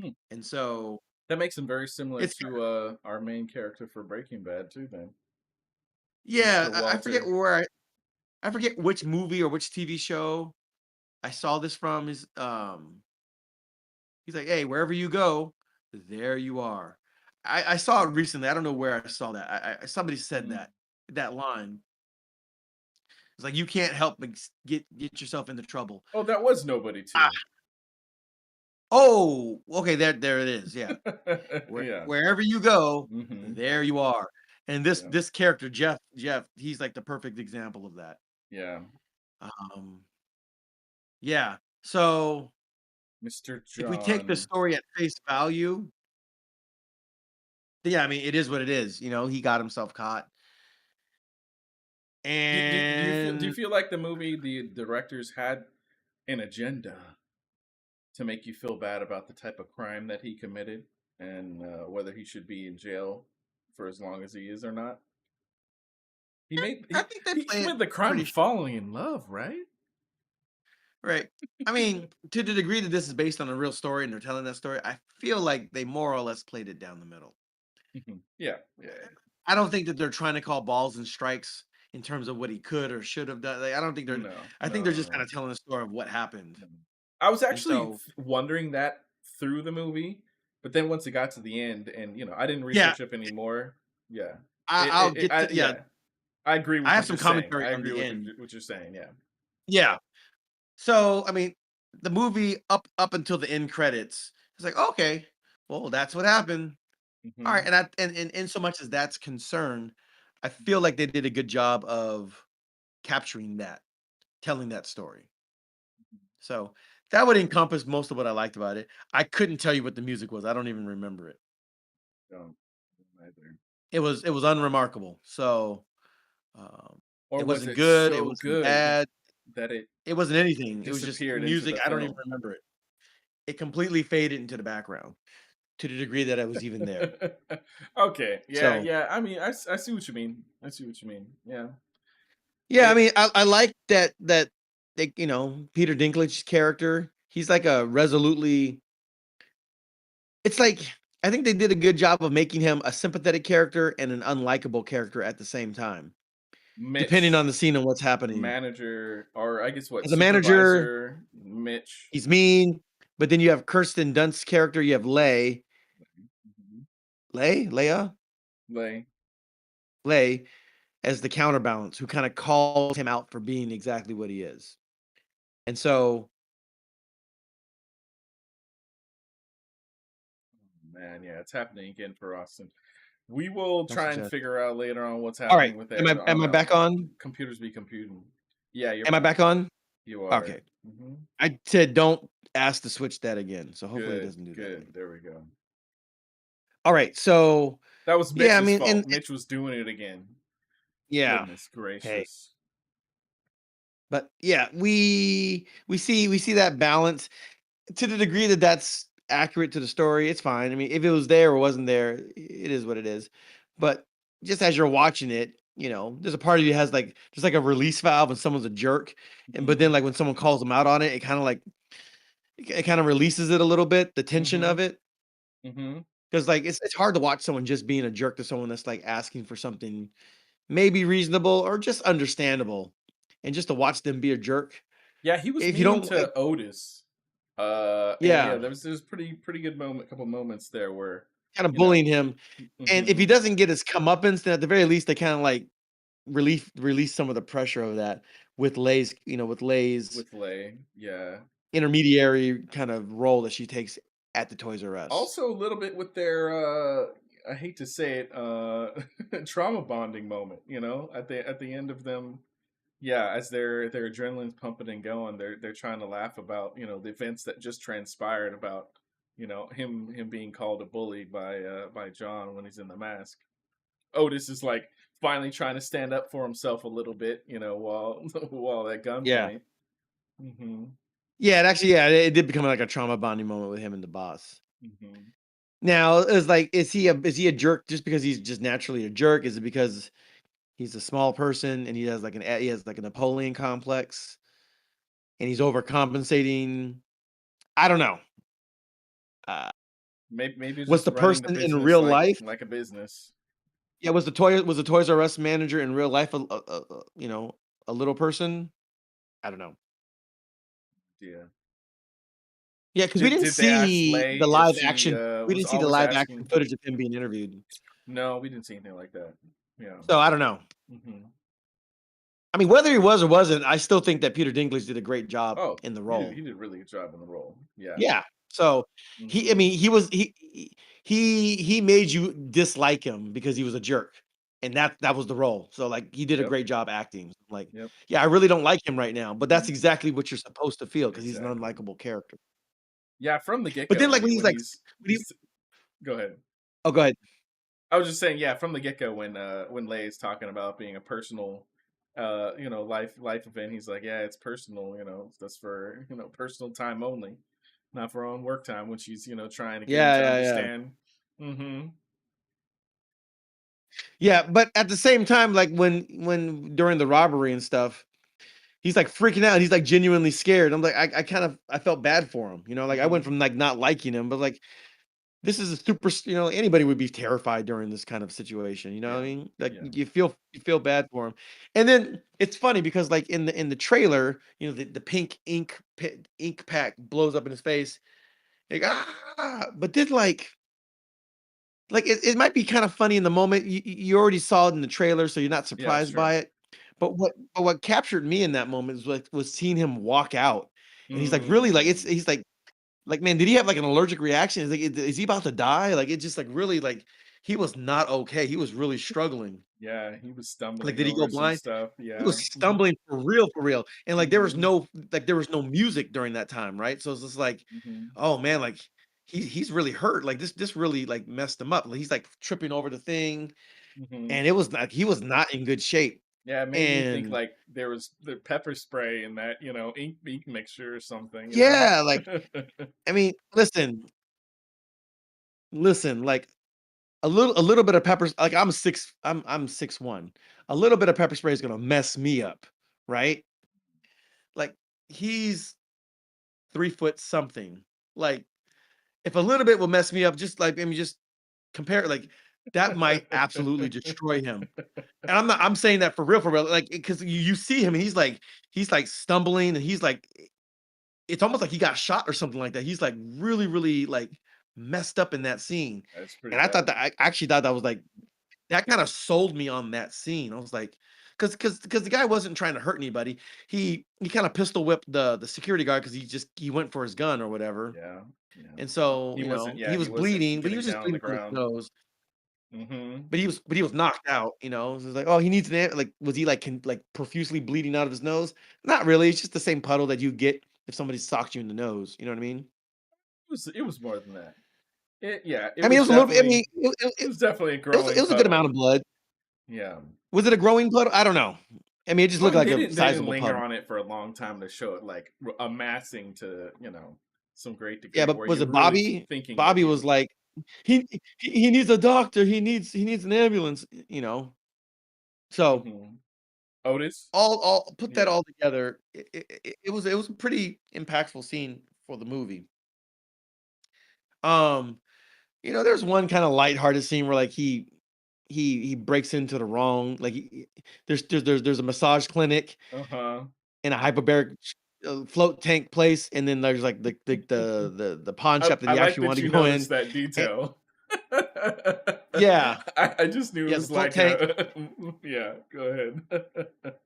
Hmm. and so That makes him very similar it's to our main character for Breaking Bad too. Then yeah. Mr. I forget Walter. where I forget which movie or which TV show I saw this from. He's like, hey, wherever you go, there you are. I saw it recently. I don't know where I saw that. Somebody said Mm. that line. It's like you can't help but get yourself into trouble. Oh, that was Nobody Ah, too. oh, okay. There it is. Yeah. Yeah. Wherever you go, Hmm. there you are. And this Yeah. this character, Jeff, he's like the perfect example of that. Yeah. Um, yeah. So Mr. if we take the John. story at face value, yeah, I mean, it is what it is. You know, he got himself caught. Do you And feel like the movie the directors had an agenda to make you feel bad about the type of crime that he committed and whether he should be in jail for as long as he is or not? He made I think they he play it committed the crime pretty of falling in love, right? right. I mean, to the degree that this is based on a real story and they're telling that story, I feel like they more or less played it down the middle. Mhm. Yeah, yeah, yeah. I don't think that they're trying to call balls and strikes in terms of what he could or should have done. Like, I don't think they're. No, I think no, they're no, just kind no. of telling the story of what happened, No. I was and actually so wondering that through the movie, but then once it got to the end, and I didn't yeah, research up anymore. Yeah, I'll get to yeah. yeah, I agree I with have what some you're saying. commentary I on agree the with end. what you're saying. Yeah. Yeah, so I mean, the movie up until the end credits, it's like okay, well that's what happened. All right, Hmm. and in so much as that's concerned, I feel like they did a good job of capturing that, telling that story. So that would encompass most of what I liked about it. I couldn't tell you what the music was. I don't even remember it. Don't either. It was unremarkable. So, Or it was wasn't it good, it so wasn't good bad, that it it wasn't anything. It was just disappeared into music, the I don't even film? remember it. It completely faded into the background to the degree that I was even there. Okay. Yeah. So, Yeah. I mean, I see what you mean. I see what you mean. Yeah. yeah, I It. mean, I like that Peter Dinklage's character, he's like a resolutely it's like I think they did a good job of making him a sympathetic character and an unlikable character at the same time, depending on Mitch, the scene and what's happening. manager, or I guess what, As a manager, supervisor, Mitch. he's mean, but then you have Kirsten Dunst's character, you have Mhm. Leia? Lay. Lay as the counterbalance who kinda calls him out for being exactly what he is. And so Man, yeah, it's happening again for us, and we will Don't try and suggest. figure out later on what's All right. happening with Am that. I I am I know back on? computers be computing. Yeah, you're Am I back. back on? You are. Okay. Hmm. I said don't ask to switch that again, so hopefully it Good, doesn't do that good. again. There we go. All right. So That was yeah, I Mitch's mean, fault. and Mitch was doing it again. yeah. Goodness Hey, gracious. but yeah, we see that balance to the degree that that's accurate to the story. It's fine. I mean, if it was there or wasn't there, it is what it is. But just as you're watching it, there's a part of you has like just like a release valve when someone's a jerk, and but then Hmm. like when someone calls them out on it, it kind of like it kind of releases it a little bit, the tension Hmm. of it. Hmm. Because like it's hard to watch someone just being a jerk to someone that's like asking for something maybe reasonable or just understandable, and just to watch them be a jerk. Yeah, he was If you mean don't like, to Otis. And yeah, yeah, there's pretty good couple moments there where, kind of you know, bullying him, and if hmm he doesn't get his comeuppance, then at the very least they kind of like release some of the pressure of that with Lay's with Lay, yeah. intermediary kind of role that she takes at the Toys R Us. Also a little bit with their I hate to say it, trauma bonding moment, at the end of them, yeah, as their adrenaline's pumping and going, they're trying to laugh about, the events that just transpired about, him being called a bully by John when he's in the mask. Otis is like finally trying to stand up for himself a little bit, while while at Yeah. gunpoint. Hmm. Yeah, it did become like a trauma bonding moment with him and the boss. Hmm. Now, it's like, is he a jerk just because he's just naturally a jerk? Is it because he's a small person and he has like a Napoleon complex and he's overcompensating? I don't know. Uh, Maybe it's was just the running the person in business real like life? a business. Yeah, was the Toys R Us manager in real life a little person? I don't know. Yeah. Yeah, because Did they ask Lay if she we was didn't see the always live action asking? footage of him being interviewed. No, we didn't see anything like that. Yeah. So I don't know. Hmm. I mean, whether he was or wasn't, I still think that Peter Dinklage did a great job Oh, in the he role. did a really good job in the role. Yeah. Yeah. So I Hmm. mean, he made you dislike him because he was a jerk, and that was the role. So like, he did a Yep. great job acting. Like, Yep. yeah, I really don't like him right now, but that's exactly what you're supposed to feel because he's an Exactly. unlikable character. Yeah. From the get But go, then like when he's like, when he, he's go ahead. oh, go ahead. I was just saying, yeah, from the get go when Lay is talking about being a personal, life event, he's like, yeah, it's personal, that's for personal time only, not for own work time. When she's trying to get him Yeah, to yeah, yeah. understand. Hmm. Yeah, but at the same time, like when during the robbery and stuff, he's like freaking out. He's like genuinely scared. I'm like, I felt bad for him. Like I went Hmm. from like not liking him, but like this is a super, anybody would be terrified during this kind of situation. You know what I Yeah. mean? Like Yeah. you feel bad for him. And then it's funny because like in the trailer, the pink ink pack blows up in his face. Like, but then like it might be kind of funny in the moment. You already saw it in the trailer, so you're not Yeah. surprised by Sure. it. But what captured me in that moment was seeing him walk out, and he's like really like Mm. he's like, man, did he have like an allergic reaction? Is like, is he about to die? Like it just like really like he was not okay. He was really struggling. Yeah. He was Like, stumbling did he go over some blind? stuff. He Yeah. was stumbling for real, for real. And like Hmm. there was no music during that time, right? So it's just like, Hmm. oh man, like he's really hurt. Like this really like messed him up. Like, he's like tripping over the thing, Hmm. and it was like he was not in good shape. Yeah, it made me think And like there was the pepper spray in that, ink mixture or something. yeah, like I mean, listen, like a little bit of pepper, like I'm 6'1". A little bit of pepper spray is gonna mess me up, right? Like, he's 3 foot something. Like, if a little bit will mess me up, just like, I mean, just compare it, like, that might absolutely destroy him. And I'm saying that for real, like, because you see him and he's like stumbling and he's like, it's almost like he got shot or something like that. He's like really, really like messed up in that scene. That's pretty And bad. I actually thought that was like, that kinda sold me on that scene. I was like, because the guy wasn't trying to hurt anybody. He kinda pistol whipped the security guard because he went for his gun or whatever, Yeah. Yeah. And so, He wasn't. he Yeah, he was wasn't bleeding, but he getting was just down on the bleeding from his ground. nose. Hmm. But he was knocked out, So it's like, "Oh, he needs like, was he, like, profusely bleeding out of his nose?" Not really, it's just the same puddle that you get if somebody socked you in the nose, you know what I mean? It was more than that. Yeah, it I mean, it was was a little bit I mean, definitely it was definitely a it growing was a good amount puddle. of blood. Yeah. Was it a growing puddle? I don't know. I mean, it just I looked mean, like they a didn't they didn't sizable linger puddle. on it for a long time to show it like amassing to some great Yeah, degree but where was you're it really Bobby? thinking that Bobby he was was. like, he needs a doctor, he needs an ambulance, you know? So, Hmm. Otis. all put that Yeah. all together, it was a pretty impactful scene for the movie. Um, there's one kinda lighthearted scene where, like, he breaks into the wrong like, there's a massage clinic Uh huh. in a hyperbaric float tank place, and then there's, like, the pawn I, shop that I he like actually that wanted you to go noticed in. that And detail. yeah, I just knew it yeah, the was float like tank. a. Yeah, go ahead.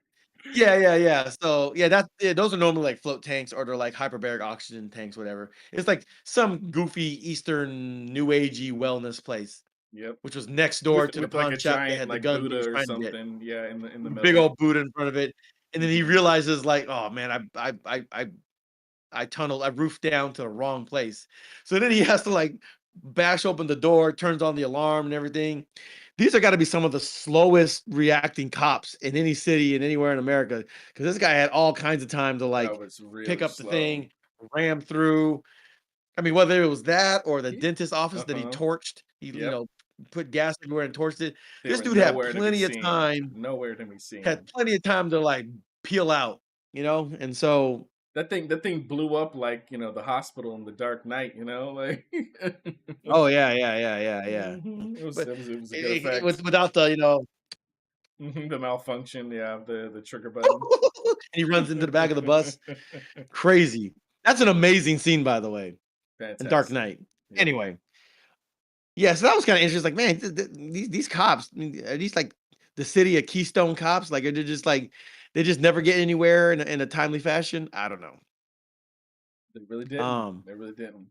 Yeah, yeah, yeah. So, yeah, those are normally, like, float tanks, or they're, like, hyperbaric oxygen tanks, whatever. It's like some goofy Eastern New Agey wellness place, Yep. which was next door with to the with like pawn a shop that giant had the like gun he Buddha was or trying to get. something. Yeah, in the Big middle. old Buddha in front of it, and then he Hmm. realizes, like, "Oh, man, I roofed down to the wrong place." So then he has to, like, bash open the door, turns on the alarm and everything. These are gotta be some of the slowest reacting cops in any city and anywhere in America, because this guy had all kinds of time to, That like, was pick really up the slow. thing, ram through. I mean, whether it was that or the He, dentist office that he uh-huh. torched, Yep. put gas everywhere and torched it. They This were dude had nowhere to be plenty of seen. time Nowhere to be had seen. plenty of time to, like, peel out, and so. That thing blew up like, the hospital in the Dark Knight, like. Oh, yeah, yeah, yeah, yeah, yeah. Mhm. It was But it was it was a good with effect. without the, Mhm, the malfunction, yeah, the trigger button. and he runs into the back of the bus. Crazy. That's an amazing scene, by the way, in Dark Fantastic. Knight. Yep. Anyway, yeah, so that was kinda interesting, like, man, these cops, I mean, are these, like, the city of Keystone cops? Like, are they just, like, they just never get anywhere in a timely fashion? I don't know. They really didn't. Um, They really didn't.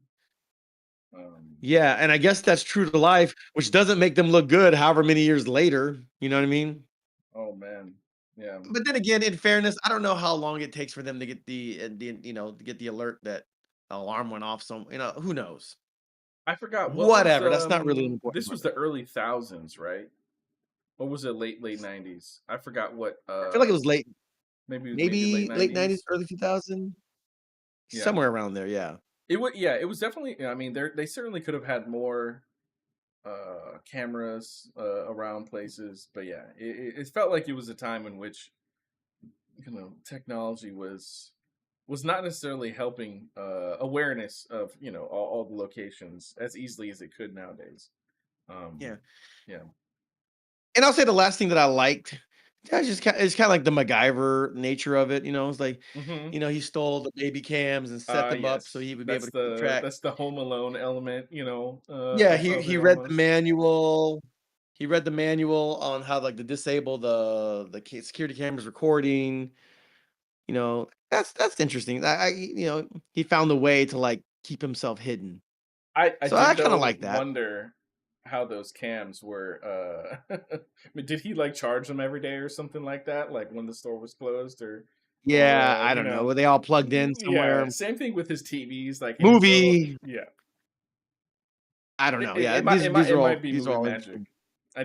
Um, yeah, and I guess that's true to life, which doesn't make them look good however many years later, you know what I mean? oh man. Yeah. But then again, in fairness, I don't know how long it takes for them to get to get the alert that the alarm went off. Who knows? I forgot what was Whatever. That's not really an important this part was of the it. early thousands, right? Or was it late 90s? I forgot what I feel like it was maybe late maybe late 90s, 90s. early 2000, Yeah. somewhere around there. Yeah, It was definitely, I mean, they certainly could have had more cameras around places, but yeah, it felt like it was a time in which technology was not necessarily helping awareness of all the locations as easily as it could nowadays. Um, yeah. yeah. And I'll say the last thing that I liked, it's kind of like the MacGyver nature of it. It's like, Hmm. he stole the baby cams and set them up so Yes, he would be able that's to keep track. that's the Home Alone element, Yeah, of he it read the almost. manual. He read the manual on how, like, to disable the security cameras recording. That's interesting. He found a way to, like, keep himself hidden. I So I did kind of though like that. wonder how those cams were. I mean, did he like charge them every day or something like that? Like when the store was closed, or Yeah, I don't know. Were they all plugged in somewhere? yeah. Same thing with his TVs, like in his little Movie. yeah. I don't It, know. it, Yeah, it might these it might these it are might all be these are movie all magic. interesting. I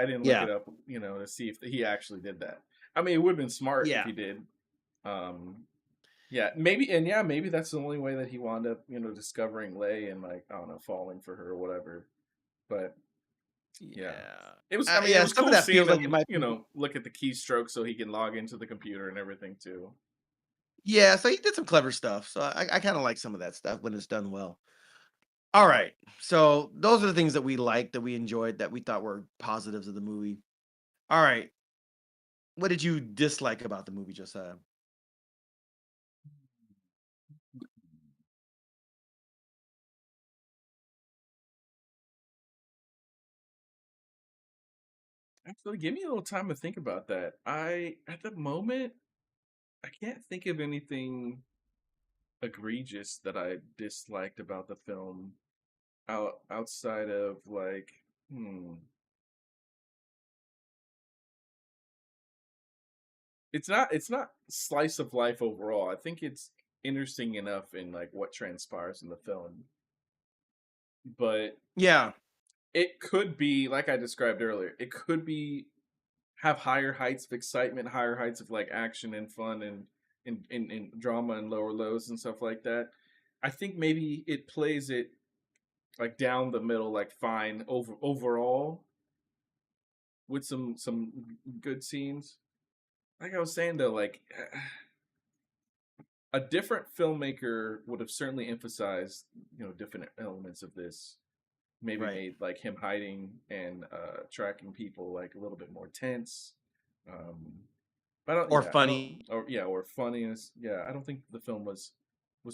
didn't look Yeah, it up, to see if he actually did that. I mean, it would have been smart if yeah, he did. Um, yeah, maybe that's the only way that he wound up, discovering Lay and like I don't know, falling for her or whatever. But yeah, yeah. I mean, it Yeah, was some of cool that seeing feels like it him, might be. look at the keystroke so he can log into the computer and everything too. Yeah, so he did some clever stuff. So I kind of like some of that stuff when it's done well. All right. So those are the things that we liked, that we enjoyed, that we thought were positives of the movie. All right. What did you dislike about the movie, Josiah? Actually, give me a little time to think about that. At the moment, I can't think of anything egregious that I disliked about the film outside of like it's not slice of life overall. I think it's interesting enough in like what transpires in the film, but Yeah, it could be like I described earlier. It could be have higher heights of excitement, higher heights of like action and fun and drama and lower lows and stuff like that. I think maybe it plays it like down the middle, like fine overall with some good scenes. Like I was saying though, like a different filmmaker would have certainly emphasized different elements of this. Maybe right. made like him hiding and tracking people like a little bit more tense. Um, But Or I don't, funny. or funniness. Yeah, I don't think the film was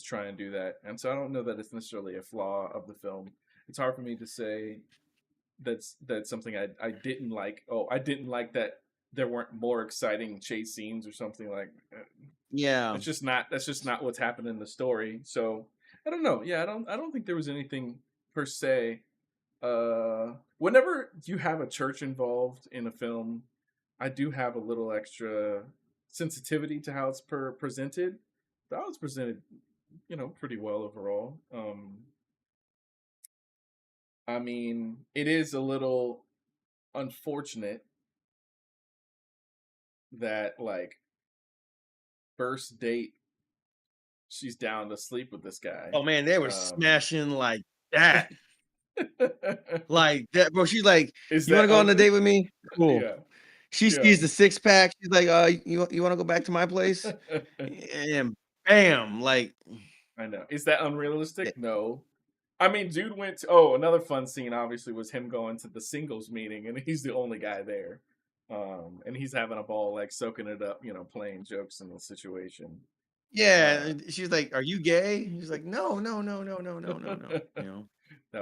trying to do that, and so I don't know that it's necessarily a flaw of the film. It's hard for me to say that's something I didn't like. Oh, I didn't like that there weren't more exciting chase scenes or something like. Yeah. That's just not what's happened in the story. So I don't know. Yeah, I don't think there was anything per se. Whenever you have a church involved in a film, I do have a little extra sensitivity to how it's presented. That was presented, pretty well overall. I mean, it is a little unfortunate that like first date she's down to sleep with this guy. Oh man, they were Um, smashing like that. Like that, bro. She's like, is "You wanna that go on a date with me?" Cool. yeah, She yeah. sees the six pack. She's like, you wanna go back to my place?" And bam, like, I know. Is that yeah, unrealistic? No. I mean, dude went to, oh, another fun scene obviously was him going to the singles meeting and he's the only guy there. And he's having a ball, like soaking it up, playing jokes in the situation. yeah, Uh, and she's like, "Are you gay?" He's like, "No, no, no, no, no, no, no, no," that you know?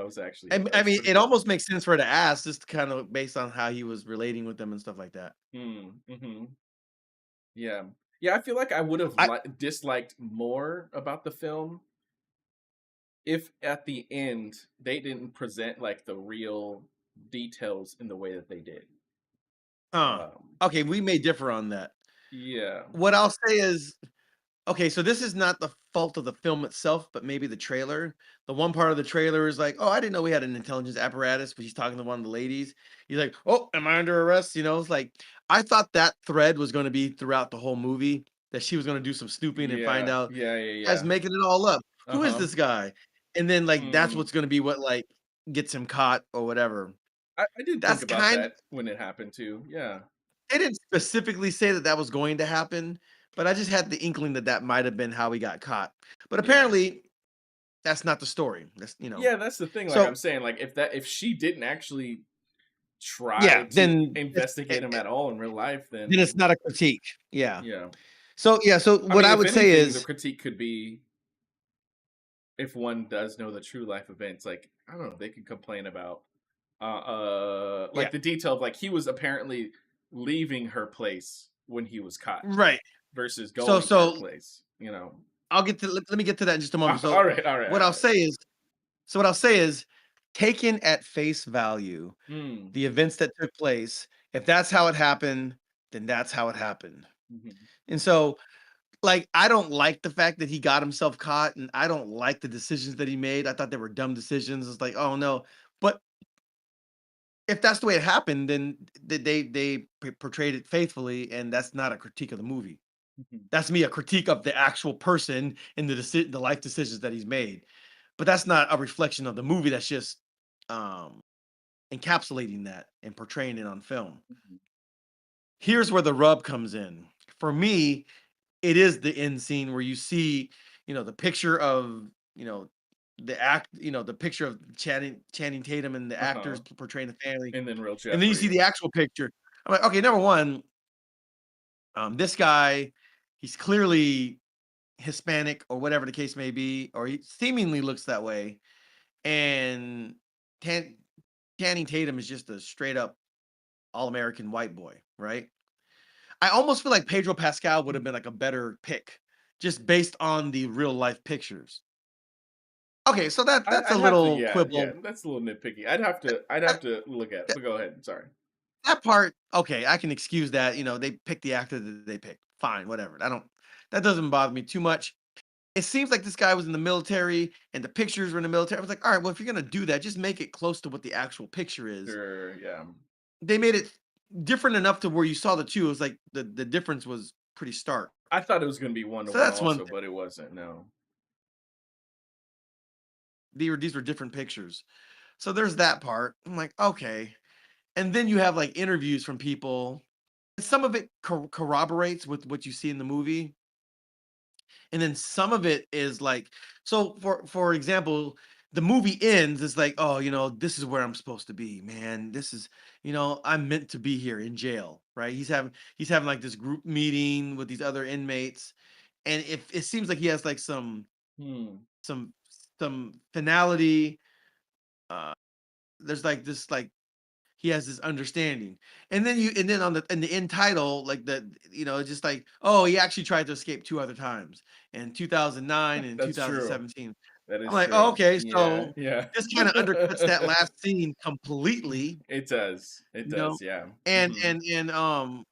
was actually, I yeah, m that I was mean, pretty it good. almost makes sense for her to ask just kind of based on how he was relating with them and stuff like that. Hmm. Yeah. Yeah, I feel like I would have I disliked more about the film if at the end they didn't present like the real details in the way that they did. huh. Um, Okay, we may differ on that. yeah. What I'll say is, okay, so this is not the fault of the film itself, but maybe the trailer. The one part of the trailer is like, "Oh, I didn't know we had an intelligence apparatus," but he's talking to one of the ladies. He's like, "Oh, am I under arrest?" You know, it's like I thought that thread was gonna be throughout the whole movie, that she was gonna do some snooping and find Yeah, out, yeah, yeah, "Guy's yeah. making it all up. Who is Uh-huh. this guy?" And then, like, that's Mm. what's gonna be what, like, gets him caught or whatever. I did think That's about kind that when it happened too. Yeah. They didn't specifically say that that was going to happen, but I just had the inkling that that might have been how he got caught. But Yeah. apparently, that's not the story. That's, you know. Yeah, that's the thing. Like I'm So, saying, like if she didn't actually yeah, try to then investigate him at all in real life, then it's then not a critique. Yeah. yeah. So, yeah, so I what mean, I if would say anything, the is, critique could be if one does know the true life events, like I don't know, they could complain about like yeah, the detail of like he was apparently leaving her place when he was caught right. versus So going to her so place. I'll get to let me get to that in just a moment. All So right, all right, what all I'll right. say is what I'll say is taken at face value, Mm, the events that took place, if that's how it happened, then that's how it happened. mhm, And so, like, I don't like the fact that he got himself caught, and I don't like the decisions that he made. I thought they were dumb decisions. It's like, "Oh, no." But if that's the way it happened, then they portrayed it faithfully, and that's not a critique of the movie. mhm, That's me a critique of the actual person and the life decisions that he's made. But that's not a reflection of the movie, that's just, um, encapsulating that and portraying it on film. mhm. Here's where the rub comes in. For me, it is the end scene where you see, the picture of, you know, the picture of Channing Tatum and the actors Uh-huh. portraying the family, And then real and then you see Jeffrey. the actual picture. I'm like, okay, number one, this guy, he's clearly Hispanic or whatever the case may be, or he seemingly looks that way. And Tan- Channing Tatum is just a straight up all American white boy, right? I almost feel like Pedro Pascal would have been like a better pick just based on the real life pictures. Okay, so that's a I'd have to, little yeah, yeah. quibble. That's a little nitpicky. I'd That, have to look at it. But go ahead. Sorry. that part, okay, I can excuse that. They picked the actor that they picked. Fine, whatever. That doesn't bother me too much. It seems like this guy was in the military and the pictures were in the military. I was like, all right, well, if you're gonna do that, just make it close to what the actual picture is. Sure. Yeah. They made it different enough to where you saw the two. It was like the difference was pretty stark. I thought it was going to be one to So one that's one also, thing. but it wasn't. No. These were different pictures. So there's that part. I'm like, okay. And then you have like interviews from people. And some of it corroborates with what you see in the movie, and then some of it is like, so for example, the movie ends, it's like, oh, this is where I'm supposed to be, man. This is, I'm meant to be here in jail, right? He's having like this group meeting with these other inmates, and if it seems like he has like Hmm. some some finality. uh there's like this, like, he has this understanding. And then on the in the end title, like, it's just like, oh, he actually tried to escape two other times, in 2009 and That's true. 2017. That I'm is like, oh, true. okay, Yeah. so Yeah. this kind of undercuts that last scene completely, It does. It you know. does. Yeah. And Hmm.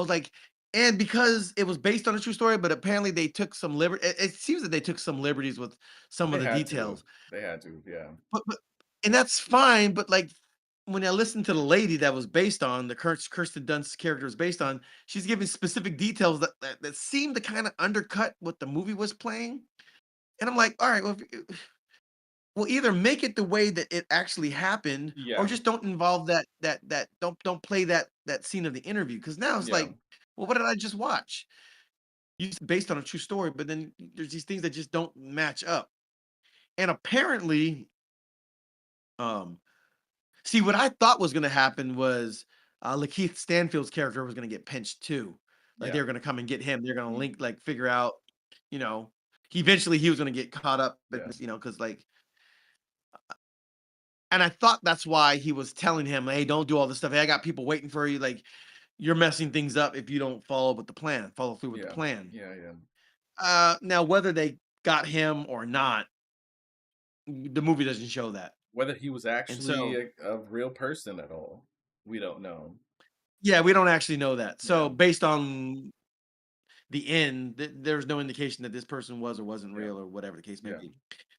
like, and because it was based on a true story, but apparently they took some liberty. It seems that they took some liberties with some of They the had to. details. They had to. Yeah. But and that's fine, but, like, when I listened to the lady that was based on, the Kirsten Dunst character was based on, she's giving specific details that seem to kinda undercut what the movie was playing, and I'm like, "Alright, well, well, either make it the way that it actually happened, or Yeah. just don't involve that don't play that scene of the interview. Because now it's Yeah. like, well, what did I just watch? You s Based on a true story, but then there's these things that just don't match up, and apparently, um see, what I thought was gonna happen was, Lakeith Stanfield's character was gonna get pinched too. Like, they Yeah. were gonna come and get him. They're gonna Mhm. link, like, figure out, you know, he was gonna get caught up in Yeah. this, because, like, and I thought that's why he was telling him, "Hey, don't do all this stuff. Hey, I got people waiting for you. Like, you're messing things up if you don't follow through with the Yeah. plan." Yeah. Yeah. Now whether they got him or not, the movie doesn't show that. Whether he was And actually so, a real person at all, we don't know. yeah, we don't actually know that. So Yeah. based on the end, there's no indication that this person was or wasn't Yeah. real, or whatever the case may Yeah. be.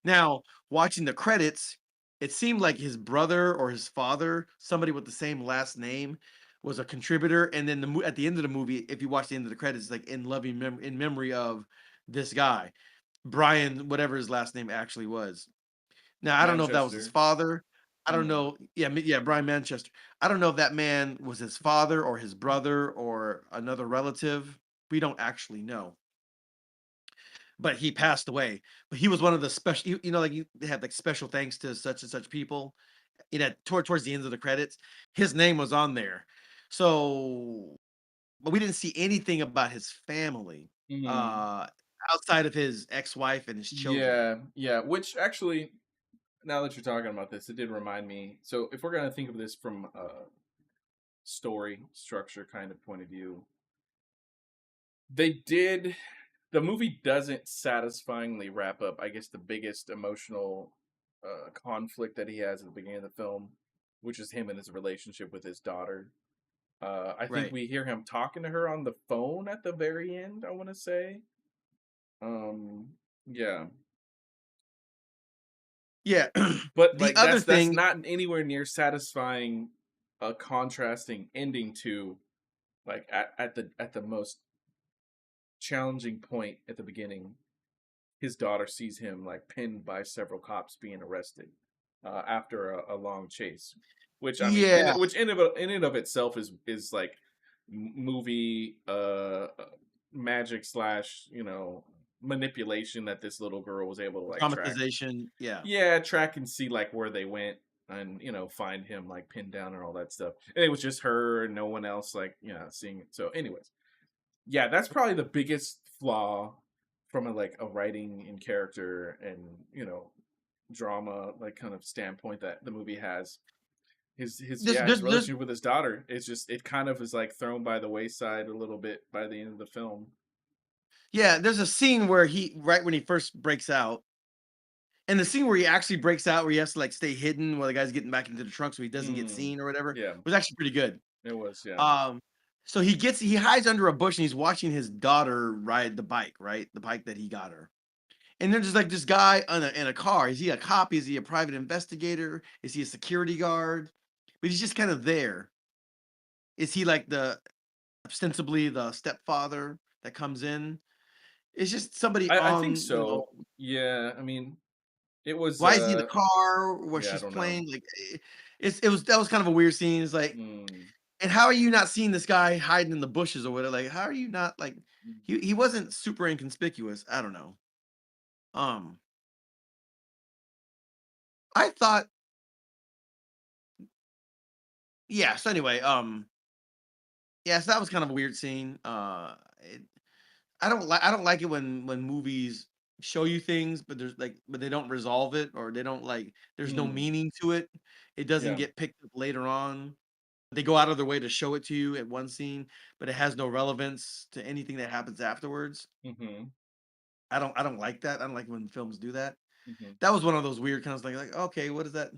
Now, watching the credits, it seemed like his brother or his father, somebody with the same last name, was a contributor. And then at the end of the movie, if you watch the end of the credits, it's like, in memory of this guy, Brian, whatever his last name actually was. Now, I don't know if that was his Manchester. father. I don't Mm. know. Yeah, yeah, Brian Manchester. I don't know if that man was his father or his brother or another relative. We don't actually know, but he passed away. But he was one of the special, like, they had like special thanks to such and such people. Towards the end of the credits, his name was on there. So, but we didn't see anything about his family, Mhm. uh, outside of his ex-wife and his children. Yeah. Yeah. Which actually, now that you're talking about this, it did remind me. So if we're gonna think of this from a story structure kind of point of view, they did. The movie doesn't satisfyingly wrap up, I guess, the biggest emotional conflict that he has at the beginning of the film, which is him and his relationship with his daughter. I think Right. we hear him talking to her on the phone at the very end. I want to say, um, yeah, Yeah. but The like other that's thing, not anywhere near satisfying a contrasting ending to like at the most challenging point at the beginning. His daughter sees him like pinned by several cops being arrested after a long chase, which I mean, yeah, which in and of itself is like movie magic slash manipulation that this little girl was able to like track. dramatization, yeah. Yeah, track and see like where they went and find him like pinned down and all that stuff. And it was just her and no one else like seeing it. So, anyways, yeah, that's probably the biggest flaw from a like a writing and character and drama like kind of standpoint that the movie has. His There's relationship with his daughter, it's just it kind of is like thrown by the wayside a little bit by the end of the film. Yeah, there's a scene where he right when he first breaks out, and the scene where he actually breaks out, where he has to, like, stay hidden while the guy's getting back into the trunk so he doesn't get Mm, seen or whatever, yeah, was actually pretty good. it was. Yeah. Um, so he hides under a bush and he's watching his daughter ride the bike, right? The bike that he got her. And there's just like this guy in a car. Is he a cop? Is he a private investigator? Is he a security guard? But he's just kind of there. Is he like the ostensibly the stepfather that comes in? It's just somebody I think on, so. Yeah. I mean, it was. why is he in the car where Yeah. I she's don't know. playing? Like, it was that was kind of a weird scene. It's like, Mm, and how are you not seeing this guy hiding in the bushes or whatever? Like, how are you not like he wasn't super inconspicuous. I don't know. Um, I thought, yeah. So anyway, yeah, so that was kind of a weird scene. I don't like it when movies show you things, but but they don't resolve it or they don't like there's no mm, meaning to it. It doesn't yeah. get picked up later on. They go out of their way to show it to you at one scene, but it has no relevance to anything that happens afterwards. Hmm. I don't like that. I don't like when films do that. Hmm. That was one of those weird kinds of like okay, what is that?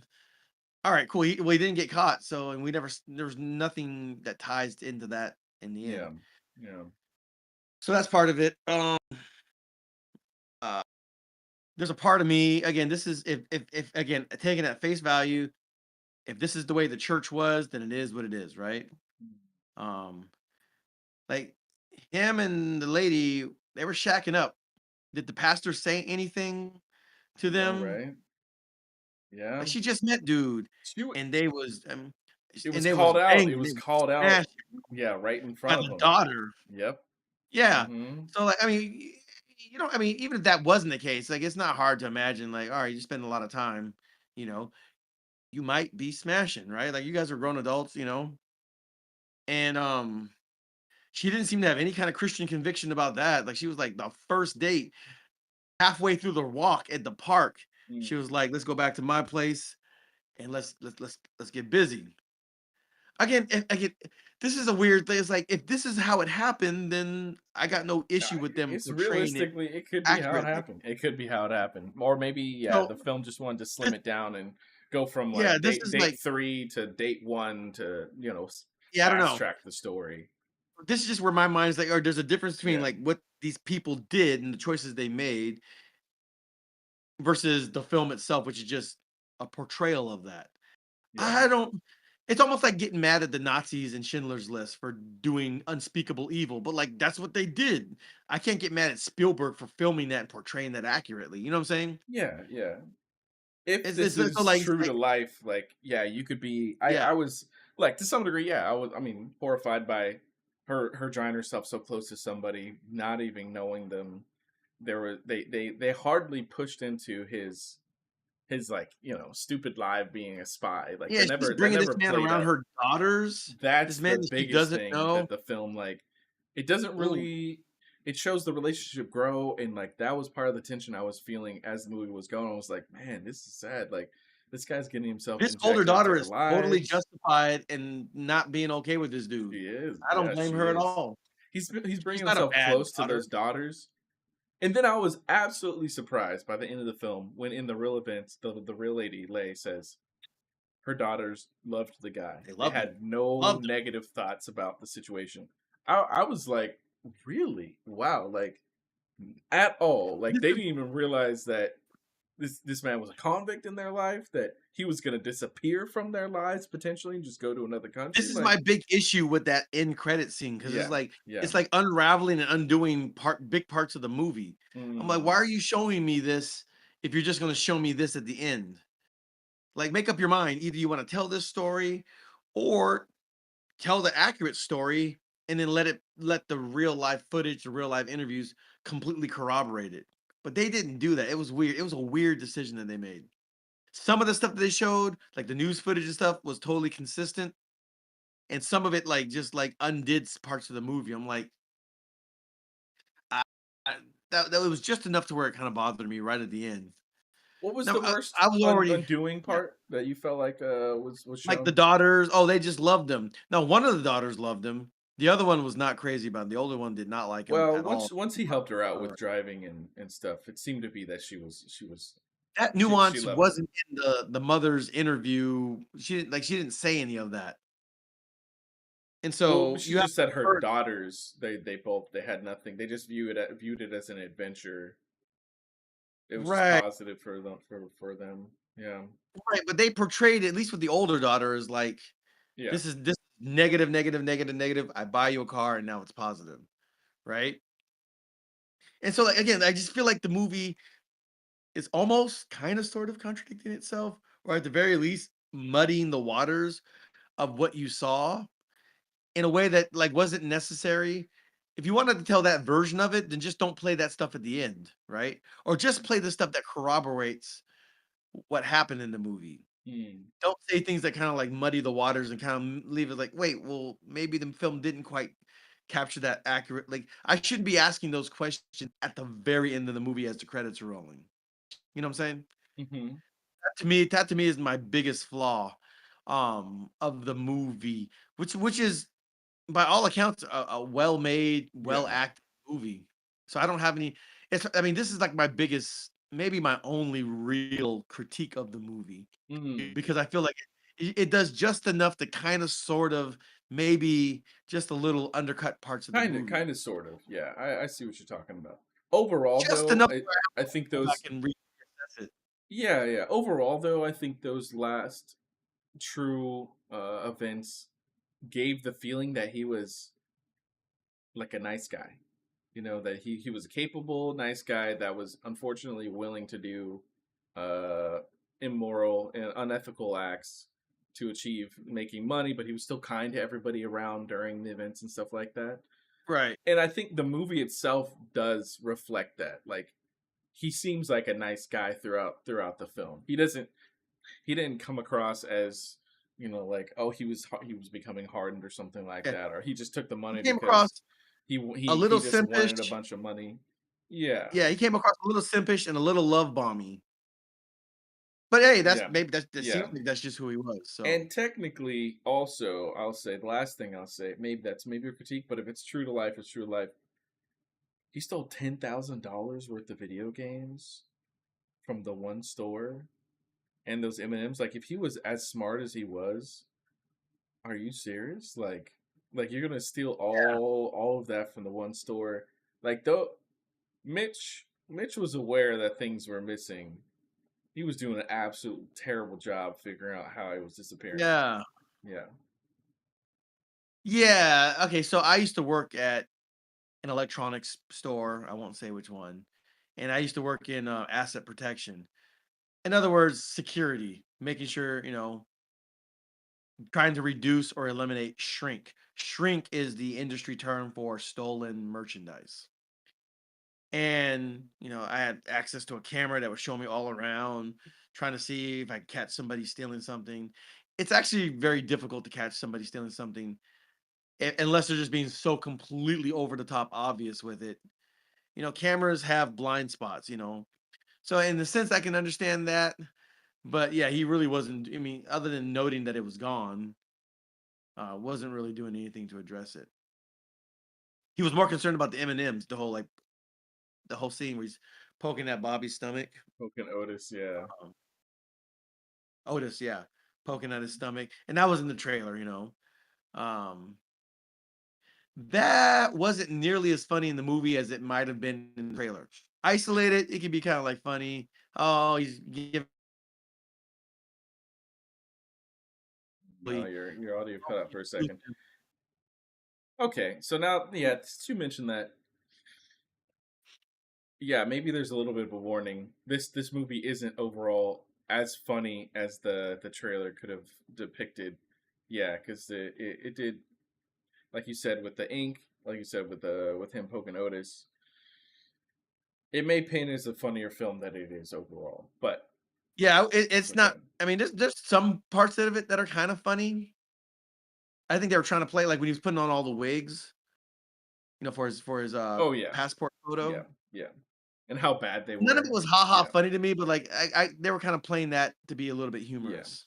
All right, cool. He didn't get caught, so and we never there's nothing that ties into that in the Yeah. end. Yeah. So that's part of it. Uh, there's a part of me again. This is if again taking at face value. If this is the way the church was, then it is what it is, right? Um, like him and the lady, they were shacking up. Did the pastor say anything to I know, them? right? Yeah. Like she just met dude, She. and they was It and was they was called out. It banging, they was was called out. smashing Yeah, right in by front of the him. daughter. Yep. Yeah. Hmm. So like, I mean, you know, I mean, even if that wasn't the case, like it's not hard to imagine. Like, all right, you spend a lot of time, you know, you might be smashing, right? Like you guys are grown adults, you know, and she didn't seem to have any kind of Christian conviction about that. Like she was like the first date, halfway through the walk at the park, she was like, "Let's go back to my place and let's get busy." Again, this is a weird thing. It's like if this is how it happened, then I got no issue with them It's portraying it realistically, it could be how it accurately. happened. It could be how it happened, or maybe yeah, So the film just wanted to slim th- it down and go from yeah, like this date is date like three to date one to yeah, I don't fast know. track the story. This is just where my mind's like, or there's a difference between Yeah, like what these people did and the choices they made versus the film itself, which is just a portrayal of that. yeah, I don't it's almost like getting mad at the Nazis and Schindler's List for doing unspeakable evil, but, like, that's what they did. I can't get mad at Spielberg for filming that and portraying that accurately, you know what I'm saying? yeah, yeah. If It's this so, is like true to like life, like yeah, you could be. I yeah. was like to some degree, yeah, I was. I mean, horrified by her drying herself so close to somebody, not even knowing them. There were they hardly pushed into his like stupid lie of being a spy. Like Yeah, she's that bringing this never man played around up. her daughters, this That's man the that she biggest doesn't thing know. that the film like it doesn't Ooh, really it shows the relationship grow, and like that was part of the tension I was feeling as the movie was going. I was like, man, this is sad. Like this guy's getting himself this older injected into daughter our is totally lives. justified in not being okay with this dude. She is, I don't yeah, blame she her at is. all. He's She's bringing not a himself bad close to daughter. those daughters. And then I was absolutely surprised by the end of the film when in the real events the real lady Lay says her daughters loved the guy. They They loved him. had no Loved him. negative thoughts about the situation. I was like, really? Wow, like at all. Like This they is didn't even realize that this man was a convict in their life, that he was gonna disappear from their lives potentially and just go to another This country. is Like, my big issue with that end credit scene because yeah, yeah. it's like unraveling and undoing big parts of the movie. I'm like, why Mm, are you showing me this if you're just gonna show me this at the end? Like, make up your mind. Either you want to tell this story or tell the accurate story and then let the real life footage, the real life interviews completely corroborate it. But they didn't do that. It was weird. It was a weird decision that they made. Some of the stuff that they showed, like the news footage and stuff, was totally consistent and some of it like just like undid parts of the movie. I'm like, I, I, that was just enough to where it kind of bothered me right at the end. what was Now the worst I was already undoing yeah, part that you felt like was like the shown? daughters. Oh, they just loved him. No, one of the daughters loved him. The other one was not crazy about him. The older one did not like him Well, at all. once he helped her out with driving and stuff, it seemed to be that That she nuance loved him. wasn't in the mother's interview. She didn't say any of that. And Well, so she you have just said her her. daughters, they both they had nothing. They just viewed it as an adventure. It was just Right, positive for them. Yeah. right, but they portrayed, at least with the older daughter, as like, Yeah. this is negative, negative, negative, negative. I buy you a car and now it's positive, right? And so, like, again, I just feel like the movie is almost kind of sort of contradicting itself, or at the very least muddying the waters of what you saw in a way that, like, wasn't necessary. If you wanted to tell that version of it, then just don't play that stuff at the end, right? Or just play the stuff that corroborates what happened in the movie. Mm. Don't say things that kinda, like, muddy the waters and kinda leave it like, "Wait, well, maybe the film didn't quite capture that accurate." Like, I shouldn't be asking those questions at the very end of the movie as the credits are rolling. You know what I'm saying? Mhm. That to me is my biggest flaw, of the movie, which is, by all accounts, a well-made, Yeah. well-acted movie. So I don't have any. I mean, this is like my biggest, maybe my only real critique of the movie, Mm. because I feel like it does just enough to kind of, sort of, maybe just a little undercut parts of the movie. Kind of, sort of. Yeah, I see what you're talking about. Overall, Just though, enough where I have I to think go back those. and reassess it. Yeah, yeah. Overall, though, I think those last true events gave the feeling that he was like a nice guy. You know that he was a capable, nice guy that was unfortunately willing to do uh, immoral and unethical acts to achieve making money, but he was still kind to everybody around during the events and stuff like that. Right. And I think the movie itself does reflect that. Like he seems like a nice guy throughout the film. He didn't come across as like oh he was becoming hardened or something like Yeah. that, or he just took the He money came across because a little he just wanted a simpish. bunch of money. Yeah, Yeah, he came across a little simpish and a little love bomby. But hey, yeah, that seems yeah. like that's just who he was. So And technically, also, I'll say the last thing I'll say. Maybe a critique, but if it's true to life, it's true to life. He stole $10,000 worth of video games from the one store and those M&Ms. Like, if he was as smart as he was, are you serious? Like you're gonna steal all of that from the one store? Like, though, Mitch was aware that things were missing. He was doing an absolute terrible job figuring out how it was disappearing. yeah, Yeah. yeah. Okay, so I used to work at an electronics store. I won't say which one, and I used to work in asset protection. In other words, security, making sure, trying to reduce or eliminate shrink. Shrink is the industry term for stolen merchandise. And, I had access to a camera that would show me all around, trying to see if I could catch somebody stealing something. It's actually very difficult to catch somebody stealing something, unless they're just being so completely over the top obvious with it. Cameras have blind spots, So in the sense I can understand that, but yeah, he really wasn't. I mean, other than noting that it was gone, wasn't really doing anything to address it. He was more concerned about the M&Ms, the whole scene where he's poking at Bobby's stomach. Poking Otis, yeah. Um, Otis, yeah, poking at his stomach, and that was in the trailer. Um, that wasn't nearly as funny in the movie as it might have been in the trailer. Isolated, it could be kind of like funny. Oh, he's giving. No, your audio cut out for a second. Okay, so now, yeah, since you mentioned that, yeah, maybe there's a little bit of a warning. This movie isn't overall as funny as the trailer could have depicted. Yeah, because it did, like you said, with the ink, like you said with him poking Otis, it may paint as a funnier film than it is overall. Yeah, it's But go not. ahead. I mean, there's some parts of it that are kind of funny. I think they were trying to play, like, when he was putting on all the wigs, for his Oh yeah, passport yeah, photo. yeah, and how bad they None of it were. was ha ha Yeah, funny to me, but, like, they were kind of playing that to be a little bit yeah. humorous.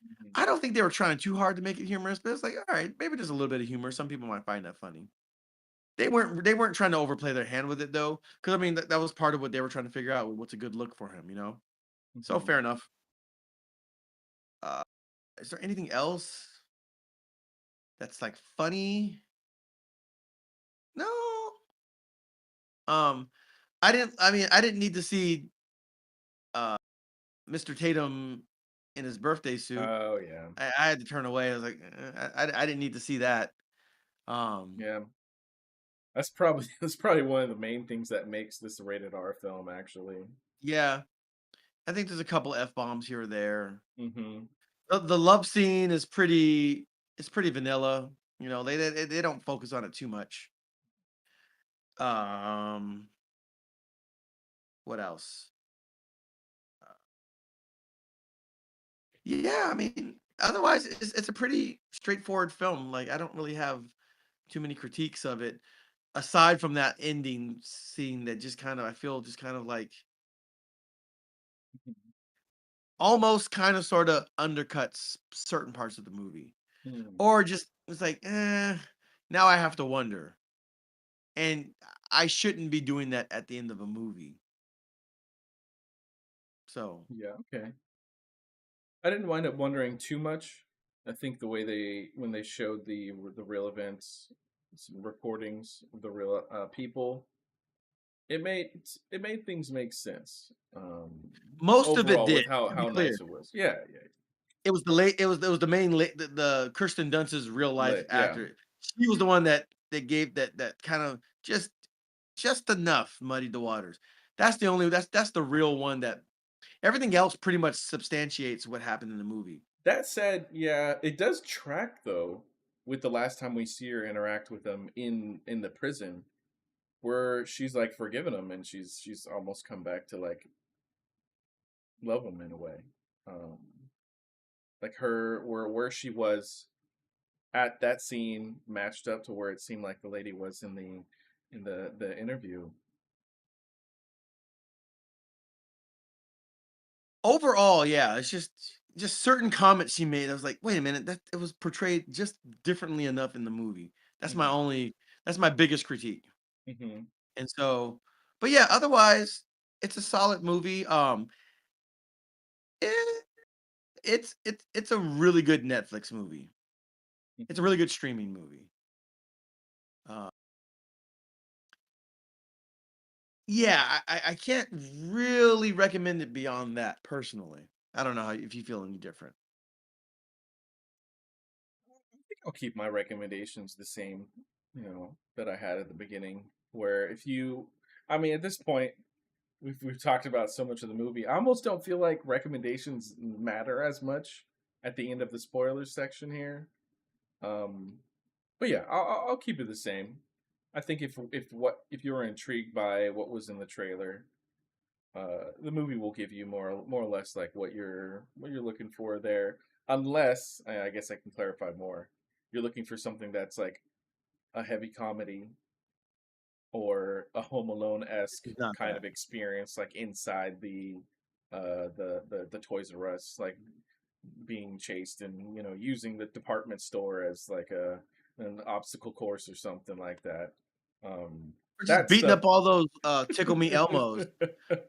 Mhm. I don't think they were trying too hard to make it humorous, but it's like, all right, maybe there's a little bit of humor. Some people might find that funny. They weren't trying to overplay their hand with it though, because I mean that was part of what they were trying to figure out. What's a good look for him, you know? So Mhm. fair enough. Uh, is there anything else that's like funny? No. Um, I didn't need to see uh Mr. Tatum in his birthday suit. Oh, yeah. I had to turn away. I was like, I didn't need to see that. Um, Yeah. That's probably that's probably one of the main things that makes this a rated R film, actually. yeah, I think there's a couple f bombs here or there. Mhm. The love scene is pretty. It's pretty vanilla. You know, they don't focus on it too much. Um, what else? Uh, yeah, I mean, otherwise it's a pretty straightforward film. Like I don't really have too many critiques of it aside from that ending scene that just kind of I feel just kind of like Mhm. almost kind of sort of undercuts certain parts of the movie. Hmm. Or just it's like, now I have to wonder. And I shouldn't be doing that at the end of a movie. So, Yeah, okay. I didn't wind up wondering too much. I think the way when they showed the real events, some recordings of the real people, it made it made things make sense. most of it Overall, did, with to be how clear. nice it was. Yeah, yeah. It was the main the Kirsten Dunst's real life Lit, yeah. actor. She was the one that gave that kind of just enough muddied the waters. That's the real one that everything else pretty much substantiates what happened in the movie. That said, yeah, it does track though with the last time we see her interact with him in the prison, where she's like forgiven him and she's almost come back to like love him in a way. Um, like her where she was at that scene matched up to where it seemed like the lady was in the interview. Overall, yeah, it's just certain comments she made. I was like, wait a minute, that it was portrayed just differently enough in the movie. That's my Hmm. only that's my biggest critique. Hmm. And so, but yeah, otherwise, it's a solid movie. Eh, it's a really good Netflix movie. It's a Hmm. really good streaming movie. Uh, yeah, I can't really recommend it beyond that personally. I don't know if you feel any different. I'll keep my recommendations the same, that I had at the beginning. Where if you, I mean, at this point, we've talked about so much of the movie. I almost don't feel like recommendations matter as much at the end of the spoilers section here. Um, but yeah, I'll keep it the same. I think if you were intrigued by what was in the trailer, the movie will give you more or less like what you're looking for there. Unless I guess I can clarify more. You're looking for something that's like a heavy comedy or a Home Alone esque It's not kind that. of experience, like inside the Toys R Us, like being chased and using the department store as like an obstacle course or something like that. Um, Or just that beating stuff. up all those tickle me Elmos.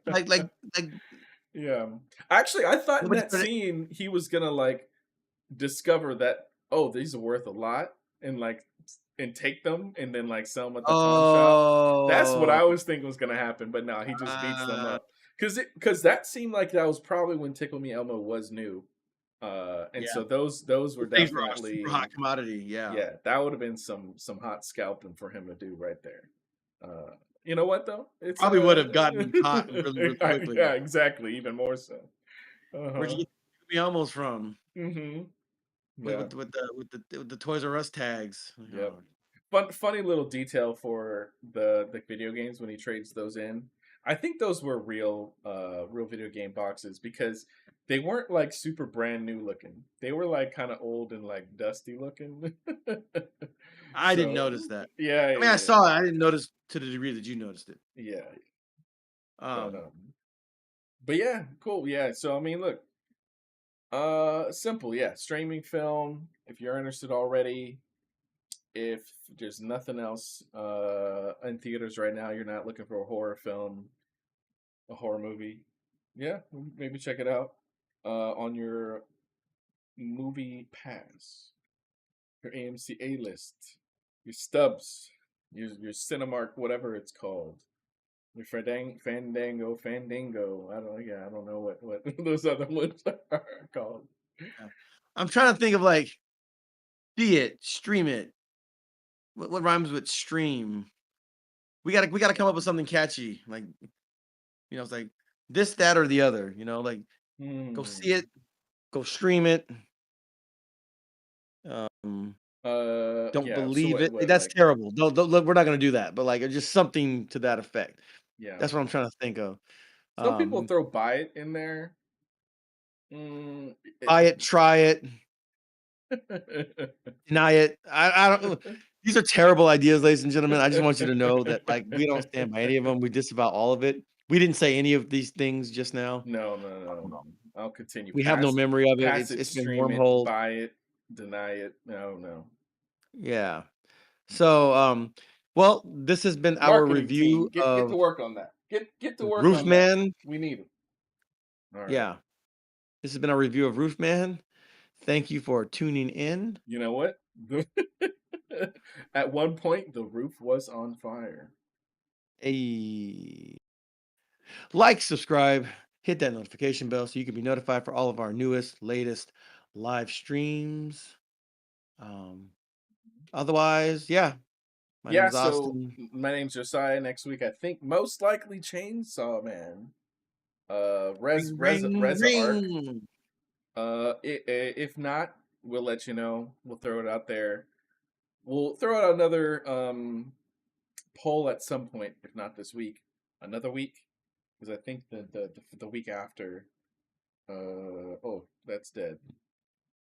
Like like like Yeah. Actually, I thought in nobody that said it. scene he was gonna like discover that, oh, these are worth a lot, and like and take them and then like sell them at the pawn shop. That's what Oh, I was thinking was gonna happen, but no, he just beats them uh, up. Because that seemed like that was probably when Tickle Me Elmo was new. And yeah. so those were Those things were a super hot definitely, commodity, yeah. yeah, that would have been some hot scalping for him to do right there. You know what though? It's Probably would have gotten caught really, really quickly. yeah, exactly, even more so. Where'd Uh-huh. you get the Elmos from? Mhm. With Yeah. with the Toys R Us tags. Like, Yep. oh, Funny little detail for the video games when he trades those in. I think those were real video game boxes because they weren't like super brand new looking. They were like kind of old and like dusty looking. I didn't So notice that. yeah, I mean, I yeah, saw it, I didn't notice to the degree that you noticed it. yeah. Yeah. But Um, but yeah, cool. Yeah. So I mean, look, Simple, yeah. Streaming film. If you're interested already, if there's nothing else in theaters right now, you're not looking for a horror film, a horror movie. Yeah, maybe check it out on your movie pass, your AMC A list, your stubs, your Cinemark, whatever it's called. Your Fandango. I don't. Yeah, I don't know what those other ones are called. Yeah. I'm trying to think of, like, see it, stream it. What rhymes with stream? We gotta come up with something catchy, like, it's like this, that, or the other, like, go see Hmm. it, go stream it, um, don't Yeah. So believe it. what? That's Like, terrible. Don't look, we're not gonna do that, but, like, just something to that effect. yeah. That's what I'm trying to think of. Some people Um, throw buy it in there. Mm, buy it, it, try it, deny it. I don't these are terrible ideas, ladies and gentlemen. I just want you to know that, like, we don't stand by any of them. We disavow all of it. We didn't say any of these things just now. no, no, no, Um, no. I'll continue. we have no memory of it. Pass It's it, it's been stream it, wormholes. buy it, deny it. No, no. Yeah. So, well, this has been our Marketing team, review get to of work on that. Get to work on that. Roofman. We need it. All right. Yeah, this has been our review of Roofman. Thank you for tuning in. You know what? At one point, the roof was on fire. A like, subscribe, hit that notification bell so you can be notified for all of our newest, latest live streams. Um, otherwise, yeah, my name Yeah, is so Austin. my name's Josiah. Next week, I think most likely Chainsaw Man. Ring, ring, Reza Arc. ring. If not, we'll let you know. We'll throw it out there. We'll throw out another poll at some point, if not this week, another week, because I think the week after. Oh, that's dead.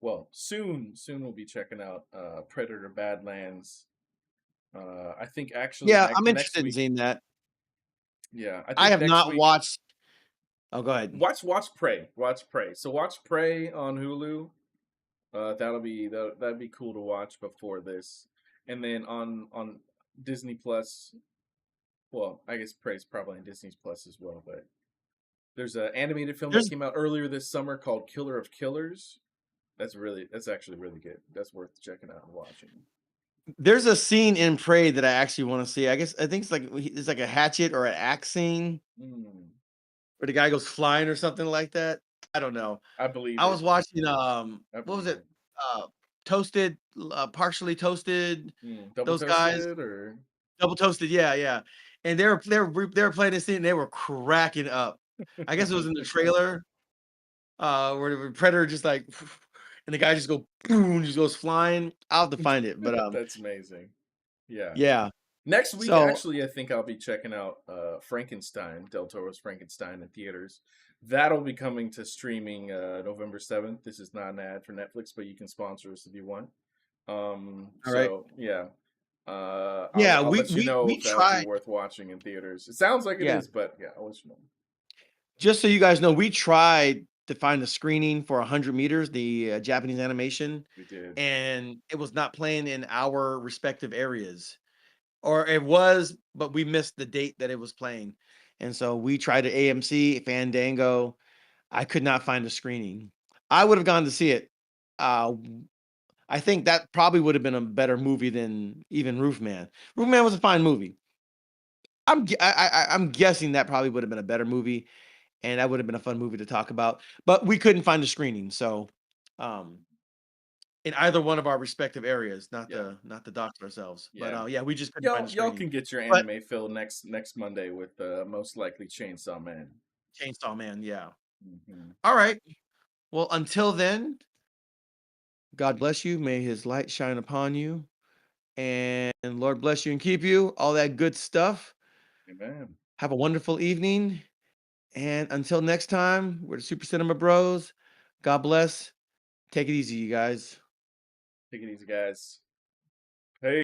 Well, soon we'll be checking out Predator Badlands. I think actually Yeah, I'm next interested in week. seeing that. Yeah, I I think have next not week. watched. Oh, go ahead. Watch Prey. Watch Prey. So watch Prey on Hulu. That'd be cool to watch before this, and then on Disney Plus. Well, I guess Prey's probably on Disney Plus as well, but there's an animated film that There's came out earlier this summer called Killer of Killers. That's actually really good. That's worth checking out and watching. there's a scene in Prey that I actually want to see. I think it's like a hatchet or an axe scene Mm, where the guy goes flying or something like that. I don't know. I believe I it. was watching I what was believe it? it. Toasted, partially toasted. Double Those guys, toasted or double toasted. Yeah, yeah. And they were playing this scene. And they were cracking up. I guess it was in the trailer where the predator just like, and the guy just go boom, just goes flying. I'll have to find it, but that's amazing. Yeah. yeah. Next week, So actually, I think I'll be checking out Frankenstein, Del Toro's Frankenstein in theaters. That'll be coming to streaming November 7th. This is not an ad for Netflix, but you can sponsor us if you want. all right. So yeah, Yeah, I'll let you know we if that'll be tried. worth watching in theaters. It sounds like it Yeah. is, but yeah, I'll let you know. Just so you guys know, we tried to find a screening for 100 meters, the Japanese animation, We did. and it was not playing in our respective areas. Or it was, but we missed the date that it was playing. And so we tried at AMC, Fandango. I could not find a screening. I would have gone to see it. W I think that probably would have been a better movie than even Roofman. Roofman was a fine movie. I'm guessing that probably would have been a better movie, and that would have been a fun movie to talk about, but we couldn't find a screening, so, um, in either one of our respective areas, Yeah, not the docs ourselves, but, yeah. yeah, we just couldn't find a Y'all screening. can get your But anime fill next Monday with most likely Chainsaw Man. Chainsaw Man, yeah. Hmm. Alright, well, until then, God bless you, may his light shine upon you, and Lord bless you and keep you, all that good stuff. Amen. Have a wonderful evening, and until next time, we're the Super Cinema Bros. God bless. Take it easy, you guys. Take it easy, guys.